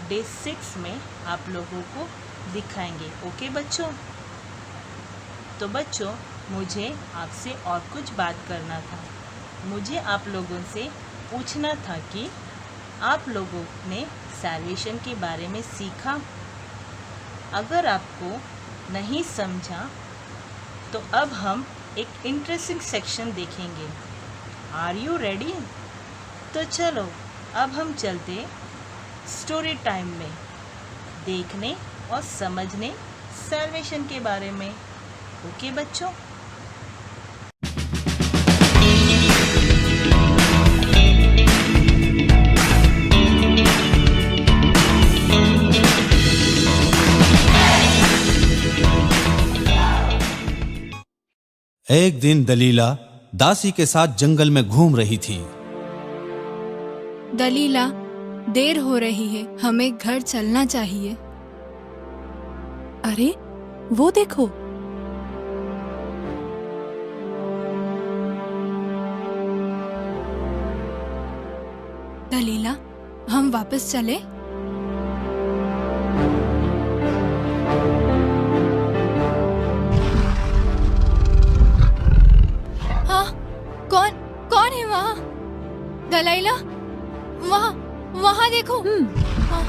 S7: डे 6 में आप लोगों को दिखाएंगे। ओके बच्चों? तो बच्चों, मुझे आपसे और कुछ बात करना था। मुझे आप लोगों से पूछना था कि आप लोगों ने सैल्वेशन के बारे में सीखा? अगर आपको नहीं समझा तो अब हम एक इंटरेस्टिंग सेक्शन देखेंगे। Are you ready? तो चलो अब हम चलते स्टोरी टाइम में देखने और समझने सैल्वेशन के बारे में। ओके बच्चों?
S8: एक दिन दलीला दासी के साथ जंगल में घूम रही थी।
S9: दलीला, देर हो रही है, हमें घर चलना चाहिए। अरे वो देखो, दलीला, हम वापस चले? हाँ, कौन है वहाँ? दलीला, वहाँ देखो। हाँ,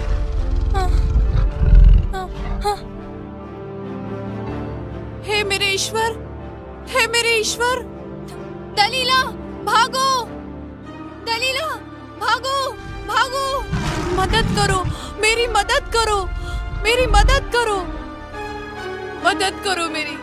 S9: हाँ, हाँ, हाँ। हे मेरे ईश्वर, हे मेरे ईश्वर! दलीला, भागो! दलीला, भागो, भागो! मदद करो, मेरी मदद करो, मेरी मदद करो, मदद करो मेरी।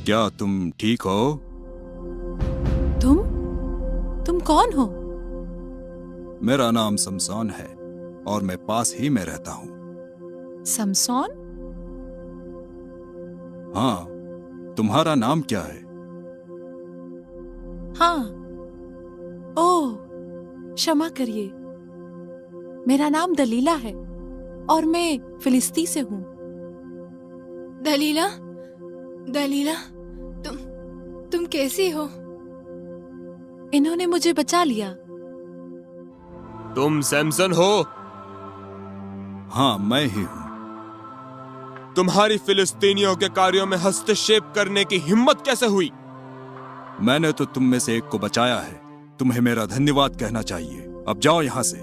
S10: क्या तुम ठीक हो?
S9: तुम कौन हो?
S10: मेरा नाम समसोन है और मैं पास ही में रहता हूँ।
S9: समसोन?
S10: हाँ, तुम्हारा नाम क्या है?
S9: हाँ, ओह, क्षमा करिए, मेरा नाम दलीला है और मैं फिलिस्ती से हूँ। दलीला, दलीला, तुम कैसी हो? इन्होंने मुझे बचा लिया।
S11: तुम सैमसन हो?
S10: हाँ, मैं ही हूँ।
S11: तुम्हारी फिलिस्तीनियों के कार्यों में हस्तक्षेप करने की हिम्मत कैसे हुई?
S10: मैंने तो तुम में से एक को बचाया है। तुम्हें मेरा धन्यवाद कहना चाहिए। अब जाओ यहाँ से।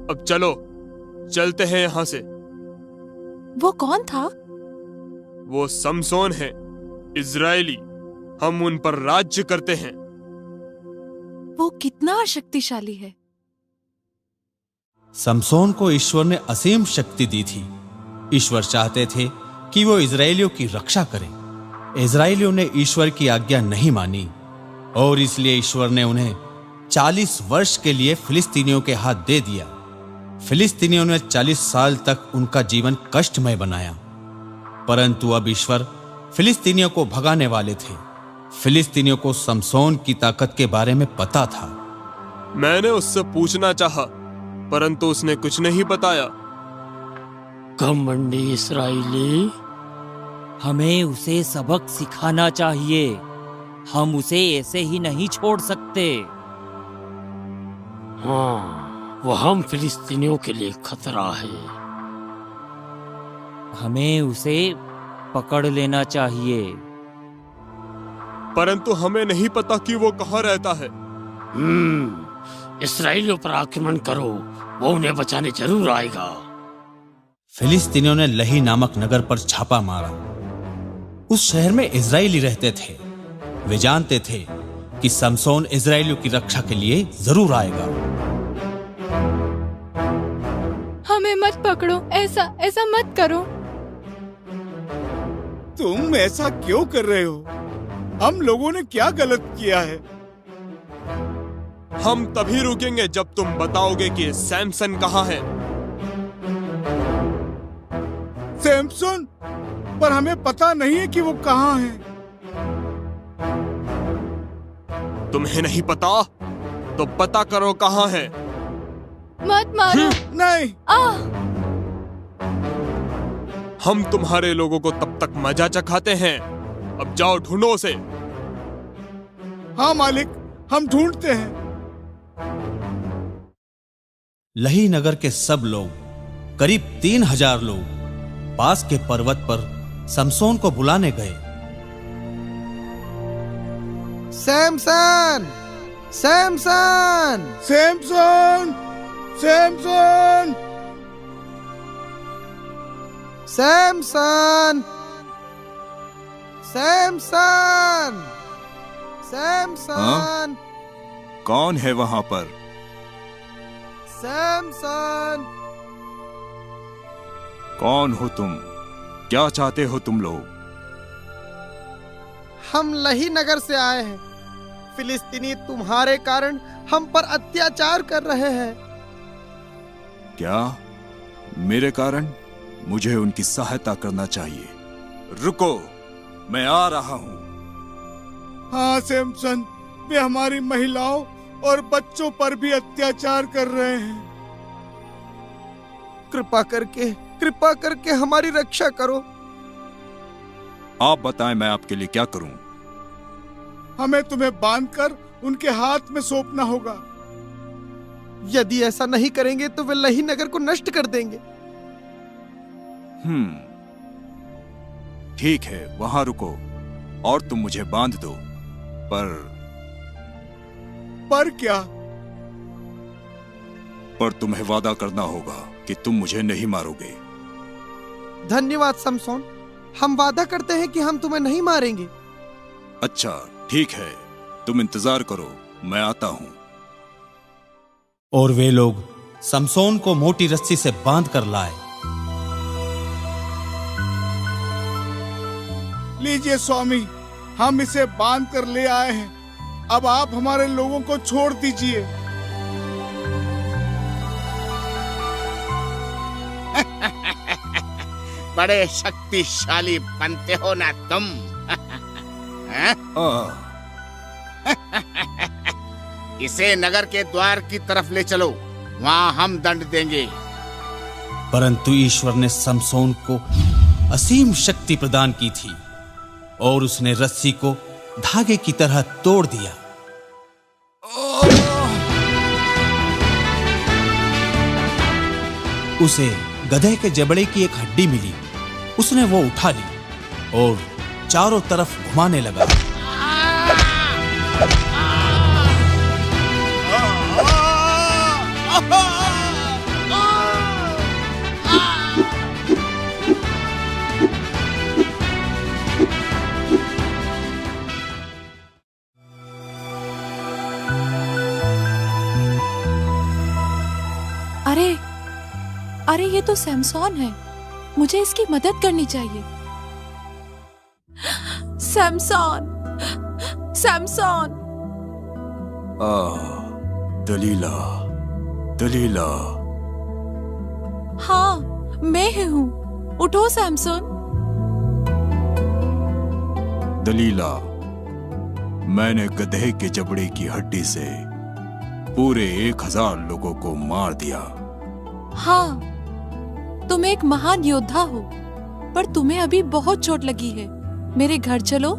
S11: अब चलो, चलते हैं यहाँ से।
S9: वो कौन था?
S11: वो समसोन है, इजरायली। हम उन पर राज्य करते हैं।
S9: वो कितना शक्तिशाली है।
S8: समसोन को ईश्वर ने असीम शक्ति दी थी। ईश्वर चाहते थे कि वो इजरायलियों की रक्षा करें। इजरायलियों ने ईश्वर की आज्ञा नहीं मानी और इसलिए ईश्वर ने उन्हें 40 वर्ष के लिए फिलिस्तीनियों के हाथ दे दिया। फिलिस्तीनियों ने 40 साल तक उनका जीवन कष्टमय बनाया, परंतु अब ईश्वर फिलिस्तीनियों को भगाने वाले थे। फिलिस्तीनियों को समसोन की ताकत के बारे में पता था।
S11: मैंने उससे पूछना चाहा, परंतु उसने कुछ नहीं बताया।
S12: घमंडी इस्राएली, हमें उसे सबक सिखाना चाहिए। हम उसे ऐसे ही नहीं छोड़ सकते।
S13: हाँ, वो हम फिलिस्तीनियों के लिए खतरा है।
S12: हमें उसे पकड़ लेना चाहिए।
S11: परंतु हमें नहीं पता कि वो कहाँ रहता है।
S13: इस्राएलियों पर आक्रमण करो, वो उन्हें बचाने जरूर आएगा।
S8: फिलिस्तीनियों ने लही नामक नगर पर छापा मारा। उस शहर में इजरायली रहते थे। वे जानते थे कि समसोन इजरायलियों की रक्षा के लिए जरूर आएगा।
S9: हमें मत पकड़ो, ऐसा ऐसा मत करो।
S10: तुम ऐसा क्यों कर रहे हो? हम लोगों ने क्या गलत किया है?
S11: हम तभी रुकेंगे जब तुम बताओगे कि सैमसन कहाँ है।
S10: सैमसन? पर हमें पता नहीं है कि वो कहाँ है।
S11: तुम्हें नहीं पता? तो पता करो कहाँ है।
S9: मत मारो।
S10: नहीं।
S11: हम तुम्हारे लोगों को तब तक मजा चखाते हैं। अब जाओ ढूंढो उसे।
S10: हाँ मालिक, हम ढूंढते हैं।
S8: लही नगर के सब लोग, करीब 3000 लोग, पास के पर्वत पर समसोन को बुलाने गए।
S14: सैमसन! सैमसन!
S10: सैमसन! सैमसन!
S14: सैमसन! सैमसन! सैमसन!
S10: कौन है वहां पर?
S14: सैमसन!
S10: कौन हो तुम? क्या चाहते हो तुम लोग?
S14: हम लही नगर से आए हैं। फिलिस्तीनी तुम्हारे कारण हम पर अत्याचार कर रहे हैं।
S10: क्या? मेरे कारण? मुझे उनकी सहायता करना चाहिए। रुको, मैं आ रहा हूं। हाँ सैमसन, वे हमारी महिलाओं और बच्चों पर भी अत्याचार कर रहे हैं।
S14: कृपा करके हमारी रक्षा करो।
S10: आप बताएं मैं आपके लिए क्या करूं? हमें तुम्हें बांधकर उनके हाथ में सौंपना होगा।
S14: यदि ऐसा नहीं करेंगे तो वे लही नगर को नष्ट कर देंगे।
S10: ठीक है, वहां रुको और तुम मुझे बांध दो। पर क्या? पर तुम्हें वादा करना होगा कि तुम मुझे नहीं मारोगे।
S14: धन्यवाद समसोन, हम वादा करते हैं कि हम तुम्हें नहीं मारेंगे।
S10: अच्छा ठीक है, तुम इंतजार करो, मैं आता हूं।
S8: और वे लोग समसोन को मोटी रस्सी से बांध कर लाए।
S10: लीजिए स्वामी, हम इसे बांध कर ले आए हैं। अब आप हमारे लोगों को छोड़ दीजिए।
S15: बड़े शक्तिशाली बनते हो ना तुम। इसे नगर के द्वार की तरफ ले चलो, वहां हम दंड देंगे।
S8: परंतु ईश्वर ने समसोन को असीम शक्ति प्रदान की थी और उसने रस्सी को धागे की तरह तोड़ दिया। उसे गधे के जबड़े की एक हड्डी मिली। उसने वो उठा ली और चारों तरफ घुमाने लगा।
S9: अरे अरे, ये तो सैमसॉन है। मुझे इसकी मदद करनी चाहिए। सैमसॉन, सैमसॉन।
S10: दलीला, दलीला।
S9: हाँ, मैं ही हूँ। उठो सैमसन।
S10: दलीला, मैंने गधे के जबड़े की हड्डी से पूरे 1000 लोगों को मार दिया।
S9: हाँ, तुम एक महान योद्धा हो, पर तुम्हें अभी बहुत चोट लगी है। मेरे घर चलो।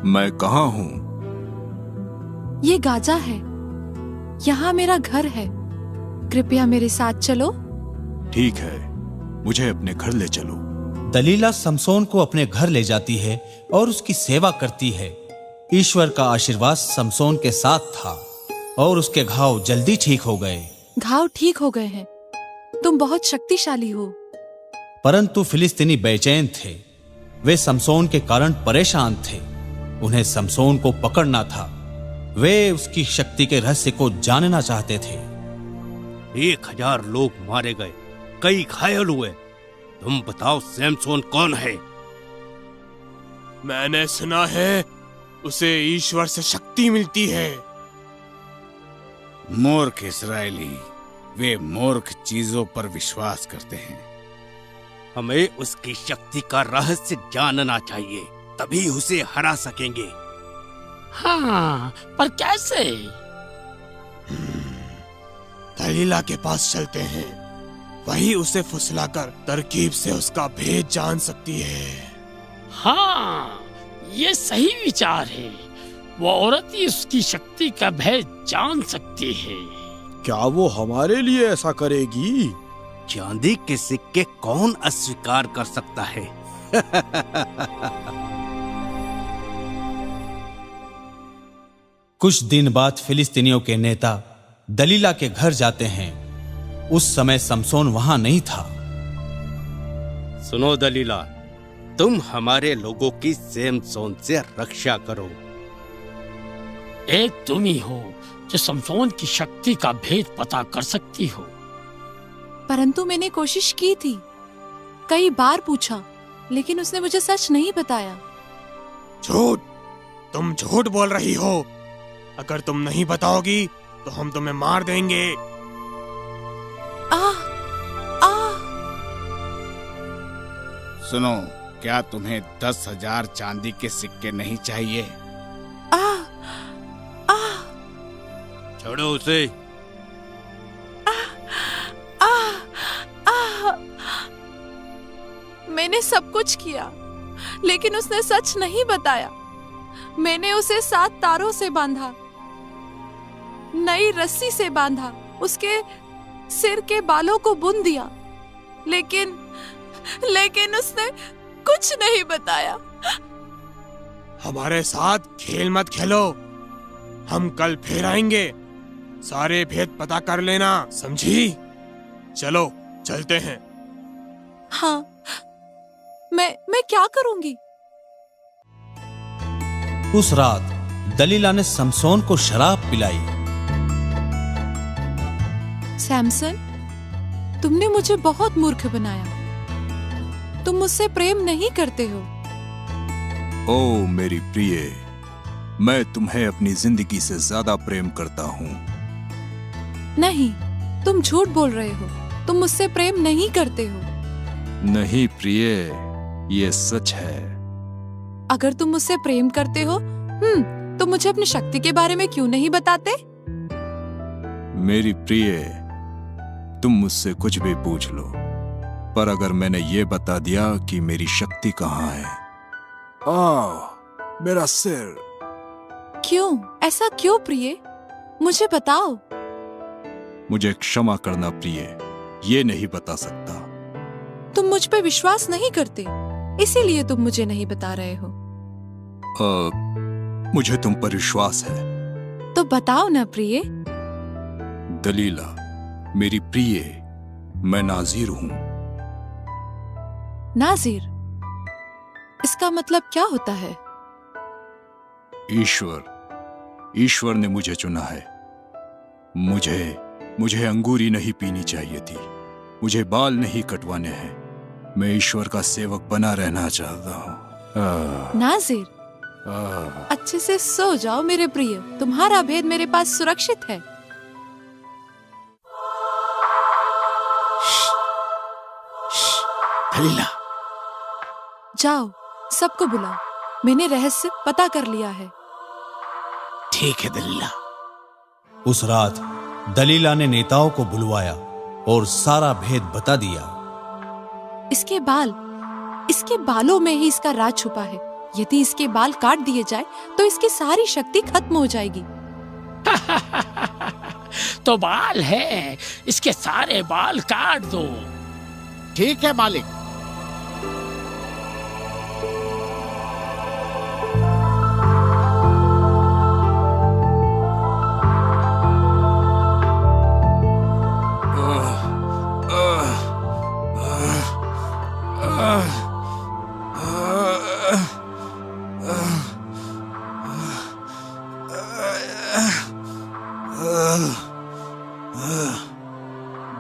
S10: मैं कहाँ हूँ?
S9: ये गाजा है, यहाँ मेरा घर है। कृपया मेरे साथ चलो।
S10: ठीक है, मुझे अपने घर ले चलो।
S8: दलीला समसोन को अपने घर ले जाती है और उसकी सेवा करती है। ईश्वर का आशीर्वाद समसोन के साथ था और उसके घाव जल्दी ठीक हो गए।
S9: घाव ठीक हो गए हैं। तुम बहुत शक्तिशाली हो।
S8: परंतु फिलिस्तीनी बेचैन थे। वे समसोन के कारण परेशान थे। उन्हें समसोन को पकड़ना था। वे उसकी शक्ति के रहस्य को जानना चाहते थे।
S12: 1000 लोग मारे गए, कई घायल हुए। तुम बताओ सैमसोन कौन है?
S11: मैंने सुना है उसे ईश्वर से शक्ति मिलती है।
S15: मूर्ख इस्राएली, वे मूर्ख चीजों पर विश्वास करते हैं।
S12: हमें उसकी शक्ति का रहस्य जानना चाहिए, तभी उसे हरा सकेंगे।
S13: हाँ, पर कैसे?
S11: दलीला के पास चलते हैं, वही उसे फुसलाकर तरकीब से उसका भेद जान सकती है।
S13: हाँ, ये सही विचार है। वो औरत ही उसकी शक्ति का भेद जान सकती है।
S14: क्या वो हमारे लिए ऐसा करेगी?
S12: चांदी के सिक्के कौन अस्वीकार कर सकता है?
S8: कुछ दिन बाद फिलिस्तीनियों के नेता दलीला के घर जाते हैं। उस समय समसोन वहां नहीं था।
S12: सुनो दलीला, तुम हमारे लोगों की सैमसोन से रक्षा करो।
S13: एक तुम ही हो जो समसोन की शक्ति का भेद पता कर सकती हो।
S9: परंतु मैंने कोशिश की थी, कई बार पूछा, लेकिन उसने मुझे सच नहीं बताया।
S11: झूठ! तुम झूठ बोल रही हो। अगर तुम नहीं बताओगी तो हम तुम्हें मार देंगे।
S15: सुनो, क्या तुम्हें 10,000 चांदी के सिक्के नहीं चाहिए?
S12: छोड़ो उसे।
S9: मैंने सब कुछ किया, लेकिन उसने सच नहीं बताया। मैंने उसे 7 तारों से बांधा, नई रस्सी से बांधा, उसके सिर के बालों को बुन दिया, लेकिन उसने कुछ नहीं बताया।
S11: हमारे साथ खेल मत खेलो। हम कल फिर आएंगे। सारे भेद पता कर लेना, समझी? चलो चलते हैं।
S9: हाँ, मैं क्या करूंगी?
S8: उस रात दलीला ने समसोन को शराब पिलाई।
S9: सैमसन, तुमने मुझे बहुत मूर्ख बनाया। तुम मुझसे प्रेम नहीं करते हो।
S10: ओ मेरी प्रिय, मैं तुम्हें अपनी जिंदगी से ज्यादा प्रेम करता हूँ।
S9: नहीं, तुम झूठ बोल रहे हो। तुम मुझसे प्रेम नहीं करते हो।
S10: नहीं प्रिय, ये सच है।
S9: अगर तुम मुझसे प्रेम करते हो, तो मुझे अपनी शक्ति के बारे में क्यों नहीं बताते?
S10: मेरी प्रिय, तुम मुझसे कुछ भी पूछ लो, पर अगर मैंने ये बता दिया कि मेरी शक्ति कहाँ है, मेरा सिर।
S9: क्यों? ऐसा क्यों प्रिय? मुझे बताओ।
S10: मुझे क्षमा करना प्रिय, ये नहीं बता सकता।
S9: तुम मुझ पे विश्वास नहीं करते, इसीलिए तुम मुझे नहीं बता रहे हो।
S10: मुझे तुम पर विश्वास है।
S9: तो बताओ ना प्रिय।
S10: दलीला, मेरी प्रिय, मैं नाजीर हूं।
S9: नाजीर? इसका मतलब क्या होता है?
S10: ईश्वर ने मुझे चुना है। मुझे अंगूरी नहीं पीनी चाहिए थी। मुझे बाल नहीं कटवाने हैं। मैं ईश्वर का सेवक बना रहना चाहता हूँ।
S9: नाजीर, अच्छे से सो जाओ मेरे प्रिय, तुम्हारा भेद मेरे पास सुरक्षित है।
S11: दलीला,
S9: जाओ, सबको बुलाओ, मैंने रहस्य पता कर लिया है।
S11: ठीक है दलीला।
S8: उस रात दलीला ने नेताओं को बुलवाया और सारा भेद बता दिया।
S9: इसके बालों में ही इसका राज छुपा है। यदि इसके बाल काट दिए जाए तो इसकी सारी शक्ति खत्म हो जाएगी।
S13: तो बाल है, इसके सारे बाल काट दो।
S15: ठीक है मालिक।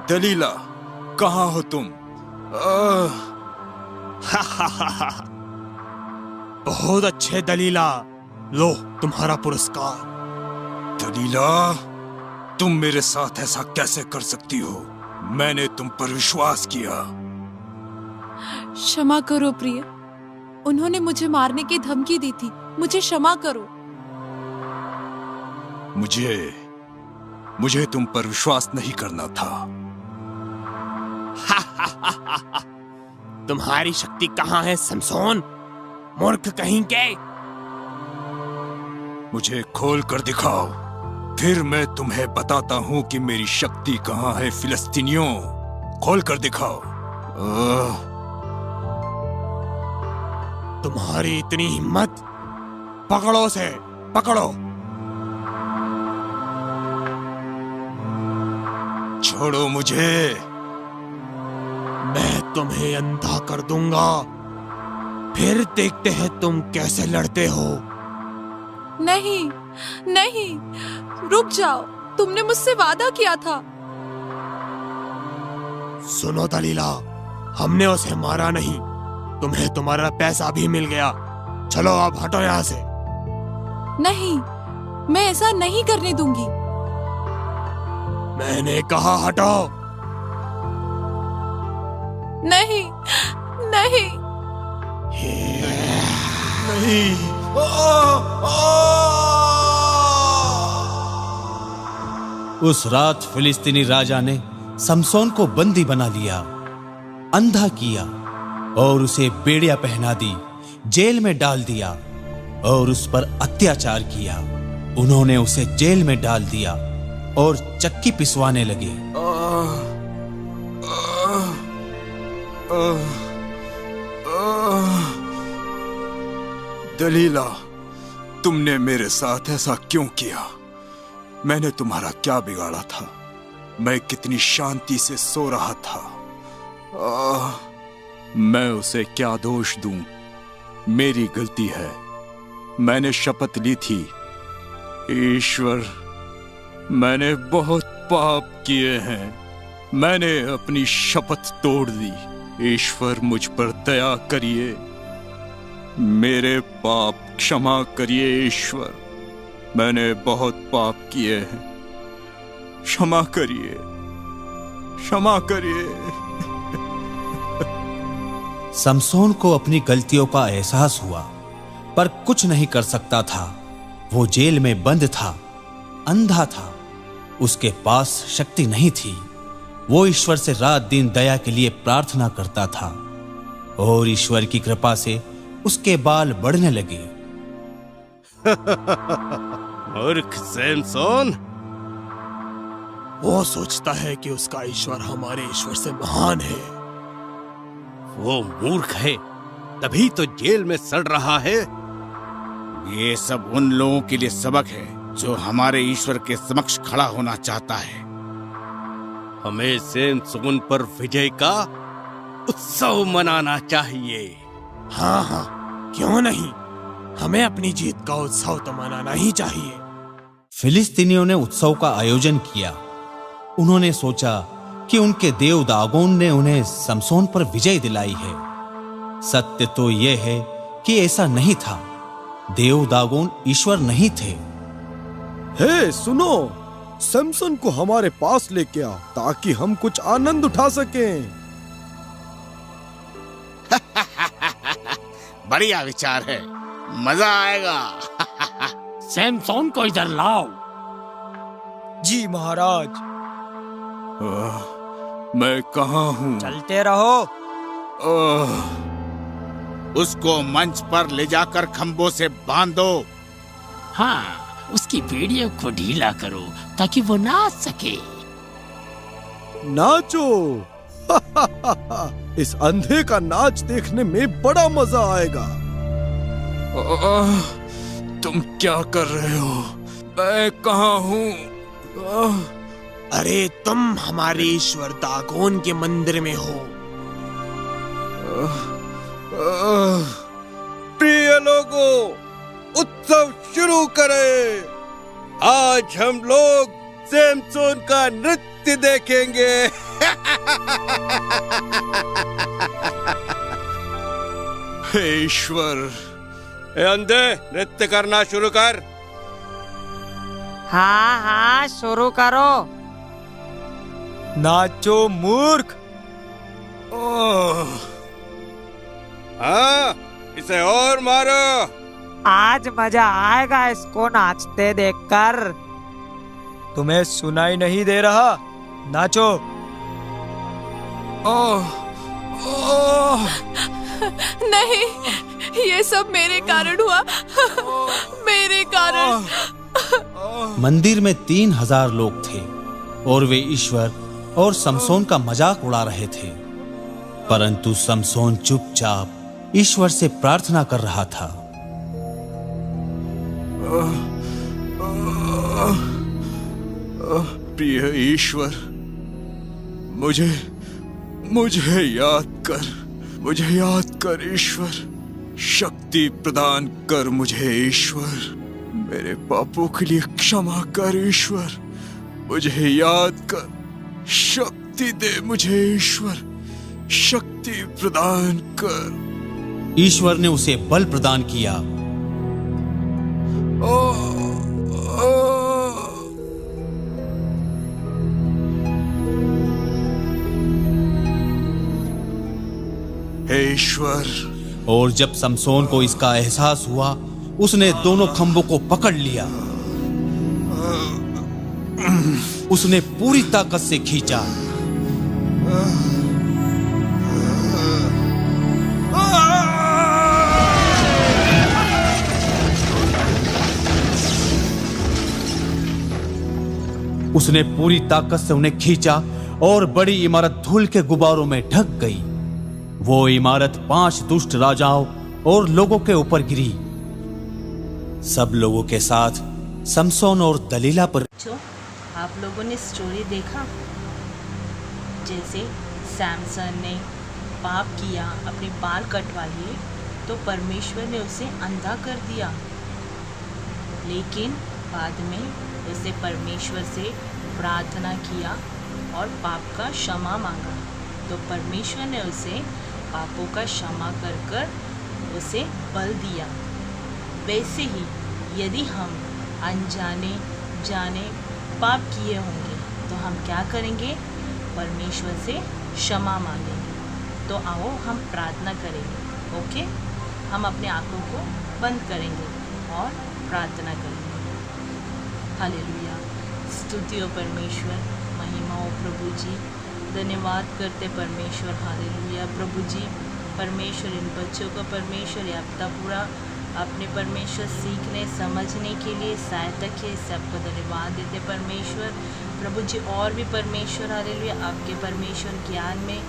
S10: दलीला, कहाँ हो तुम?
S11: बहुत अच्छे दलीला, लो तुम्हारा पुरस्कार।
S10: दलीला, तुम मेरे साथ ऐसा कैसे कर सकती हो? मैंने तुम पर विश्वास किया।
S9: क्षमा करो प्रिय, उन्होंने मुझे मारने की धमकी दी थी, मुझे क्षमा करो।
S10: मुझे तुम पर विश्वास नहीं करना था।
S11: तुम्हारी शक्ति कहाँ है समसोन, मूर्ख कहीं के?
S10: मुझे खोल कर दिखाओ, फिर मैं तुम्हें बताता हूँ कि मेरी शक्ति कहाँ है। फिलिस्तीनियों, खोल कर दिखाओ।
S11: तुम्हारी इतनी हिम्मत, पकड़ो से, पकड़ो।
S10: छोड़ो मुझे।
S11: मैं तुम्हें अंधा कर दूंगा, फिर देखते हैं तुम कैसे लड़ते हो।
S9: नहीं, नहीं, रुक जाओ, तुमने मुझसे वादा किया था।
S11: सुनो दलीला, हमने उसे मारा नहीं, तुम्हें तुम्हारा पैसा भी मिल गया। चलो अब हटो यहाँ से।
S9: नहीं, मैं ऐसा नहीं करने दूंगी।
S11: मैंने कहा हटो।
S9: नहीं, नहीं,
S11: नहीं।
S8: उस रात फिलिस्तीनी राजा ने समसोन को बंदी बना लिया, अंधा किया और उसे बेड़ियां पहना दी, जेल में डाल दिया और उस पर अत्याचार किया। उन्होंने उसे जेल में डाल दिया और चक्की पिसवाने लगे।
S10: दलीला, तुमने मेरे साथ ऐसा क्यों किया? मैंने तुम्हारा क्या बिगाड़ा था? मैं कितनी शांति से सो रहा था। मैं उसे क्या दोष दूं? मेरी गलती है। मैंने शपथ ली थी। ईश्वर, मैंने बहुत पाप किए हैं। मैंने अपनी शपथ तोड़ दी। ईश्वर, मुझ पर दया करिए, मेरे पाप क्षमा करिए। ईश्वर, मैंने बहुत पाप किए हैं, क्षमा करिए, क्षमा करिए।
S8: समसोन को अपनी गलतियों का एहसास हुआ, पर कुछ नहीं कर सकता था। वो जेल में बंद था, अंधा था, उसके पास शक्ति नहीं थी। वो ईश्वर से रात दिन दया के लिए प्रार्थना करता था और ईश्वर की कृपा से उसके बाल बढ़ने लगे।
S11: मूर्ख सैमसन, वो सोचता है कि उसका ईश्वर हमारे ईश्वर से महान है।
S15: वो मूर्ख है, तभी तो जेल में सड़ रहा है। ये सब उन लोगों के लिए सबक है जो हमारे ईश्वर के समक्ष खड़ा होना चाहता है।
S16: हमें सैमसन पर विजय का उत्सव मनाना चाहिए।
S11: हाँ हाँ, क्यों नहीं, हमें अपनी जीत का उत्सव तो मनाना ही चाहिए।
S8: फिलिस्तीनियों ने उत्सव का आयोजन किया। उन्होंने सोचा कि उनके देव दागोन ने उन्हें समसोन पर विजय दिलाई है। सत्य तो यह है कि ऐसा नहीं था। देव दागोन ईश्वर नहीं थे।
S14: हे सुनो, सैमसन को हमारे पास लेके आओ ताकि हम कुछ आनंद उठा सकें।
S15: बढ़िया विचार है, मजा आएगा।
S13: सैमसोन को इधर लाओ।
S14: जी महाराज।
S10: मैं कहाँ हूँ?
S12: चलते रहो।
S15: उसको मंच पर ले जाकर खंभों से बांध दो।
S13: हाँ, उसकी बेड़ियों को ढीला करो ताकि वो नाच सके।
S14: नाचो। इस अंधे का नाच देखने में बड़ा मजा आएगा।
S10: तुम क्या कर रहे हो? मैं कहाँ हूँ?
S11: अरे तुम हमारे ईश्वर दागोन के मंदिर में हो।
S16: प्रिय लोगों, उत्सव शुरू करें। आज हम लोग सैमसन का नृत्य देखेंगे।
S10: हे ईश्वर।
S16: ए अंधे, नृत्य करना शुरू कर।
S12: हाँ हाँ, शुरू करो।
S14: नाचो मूर्ख।
S16: हाँ, इसे और मारो।
S12: आज मजा आएगा इसको नाचते देखकर।
S14: तुम्हें सुनाई नहीं दे रहा? नाचो।
S9: नहीं, ये सब मेरे कारण हुआ। मेरे कारण।
S8: मंदिर में 3000 लोग थे और वे ईश्वर और समसोन का मजाक उड़ा रहे थे, परंतु समसोन चुपचाप ईश्वर से प्रार्थना कर रहा था।
S10: प्रिय ईश्वर, मुझे याद कर ईश्वर। शक्ति प्रदान कर मुझे ईश्वर। मेरे पापों के लिए क्षमा कर ईश्वर। मुझे याद कर, शक्ति दे मुझे ईश्वर। शक्ति प्रदान कर।
S8: ईश्वर ने उसे बल प्रदान किया।
S10: हे ईश्वर।
S8: और जब समसोन को इसका एहसास हुआ, उसने दोनों खंभों को पकड़ लिया। उसने पूरी ताकत से खींचा। उसने पूरी ताकत से उन्हें खींचा और बड़ी इमारत धूल के गुब्बारों में ढक गई। वो इमारत 5 दुष्ट राजाओं और लोगों के ऊपर गिरी। सब लोगों के साथ समसोन और दलीला पर।
S7: जो आप लोगों ने स्टोरी देखा, जैसे सैमसन ने पाप किया, अपने बाल कटवा लिए, तो परमेश्वर ने उसे अंधा कर दिया। लेकिन बाद में उसे परमेश्वर से प्रार्थना किया और पाप का क्षमा मांगा, तो परमेश्वर ने उसे पापों का क्षमा कर कर उसे बल दिया। वैसे ही यदि हम अनजाने जाने पाप किए होंगे तो हम क्या करेंगे? परमेश्वर से क्षमा मांगेंगे। तो आओ हम प्रार्थना करेंगे। ओके, हम अपने आंखों को बंद करेंगे और प्रार्थना करेंगे। हालेलुया। स्तुति हो परमेश्वर, महिमा हो प्रभु जी। धन्यवाद करते परमेश्वर। हालेलुया प्रभु जी। परमेश्वर इन बच्चों का परमेश्वर यात्रा पूरा अपने परमेश्वर सीखने समझने के लिए सहायता किए, इससे आपको धन्यवाद देते परमेश्वर। प्रभु जी और भी परमेश्वर हालेलुया आपके परमेश्वर ज्ञान में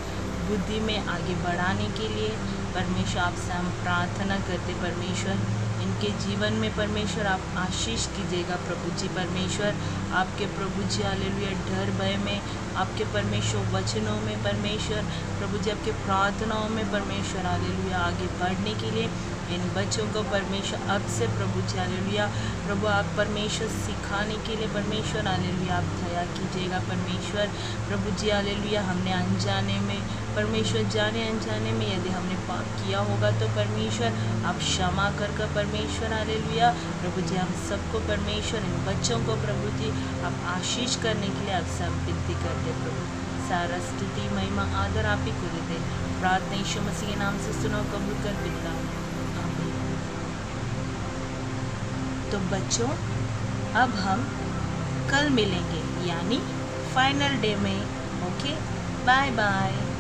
S7: बुद्धि में आगे बढ़ाने के लिए परमेश्वर आपसे हम प्रार्थना करते परमेश्वर। इनके जीवन में परमेश्वर आप आशीष कीजिएगा प्रभु जी। परमेश्वर आपके प्रभु जी हालेलुया डर भय में, आपके परमेश्वर वचनों में परमेश्वर, प्रभु जी आपके प्रार्थनाओं में परमेश्वर हालेलुया आगे बढ़ने के लिए इन बच्चों को परमेश्वर अब से प्रभु जी हालेलुया, प्रभु आप परमेश्वर सिखाने के लिए परमेश्वर हालेलुया आप दया कीजिएगा परमेश्वर, प्रभु जी हालेलुया। हमने अनजाने में परमेश्वर, जाने अनजाने में यदि हमने पाप किया होगा तो परमेश्वर आप क्षमा कर परमेश्वर हालेलुया, प्रभु जी हम सबको परमेश्वर, इन बच्चों को प्रभु जी आप आशीष करने के लिए आपसे हम विनती करते प्रभु। सारा स्तुति महिमा आदर आप ही को देते, प्रार्थना यीशु मसीह के नाम से सुनो, कबूल कर पिता, आमीन। तो बच्चों अब हम कल मिलेंगे यानी फाइनल डे में। Okay, bye bye.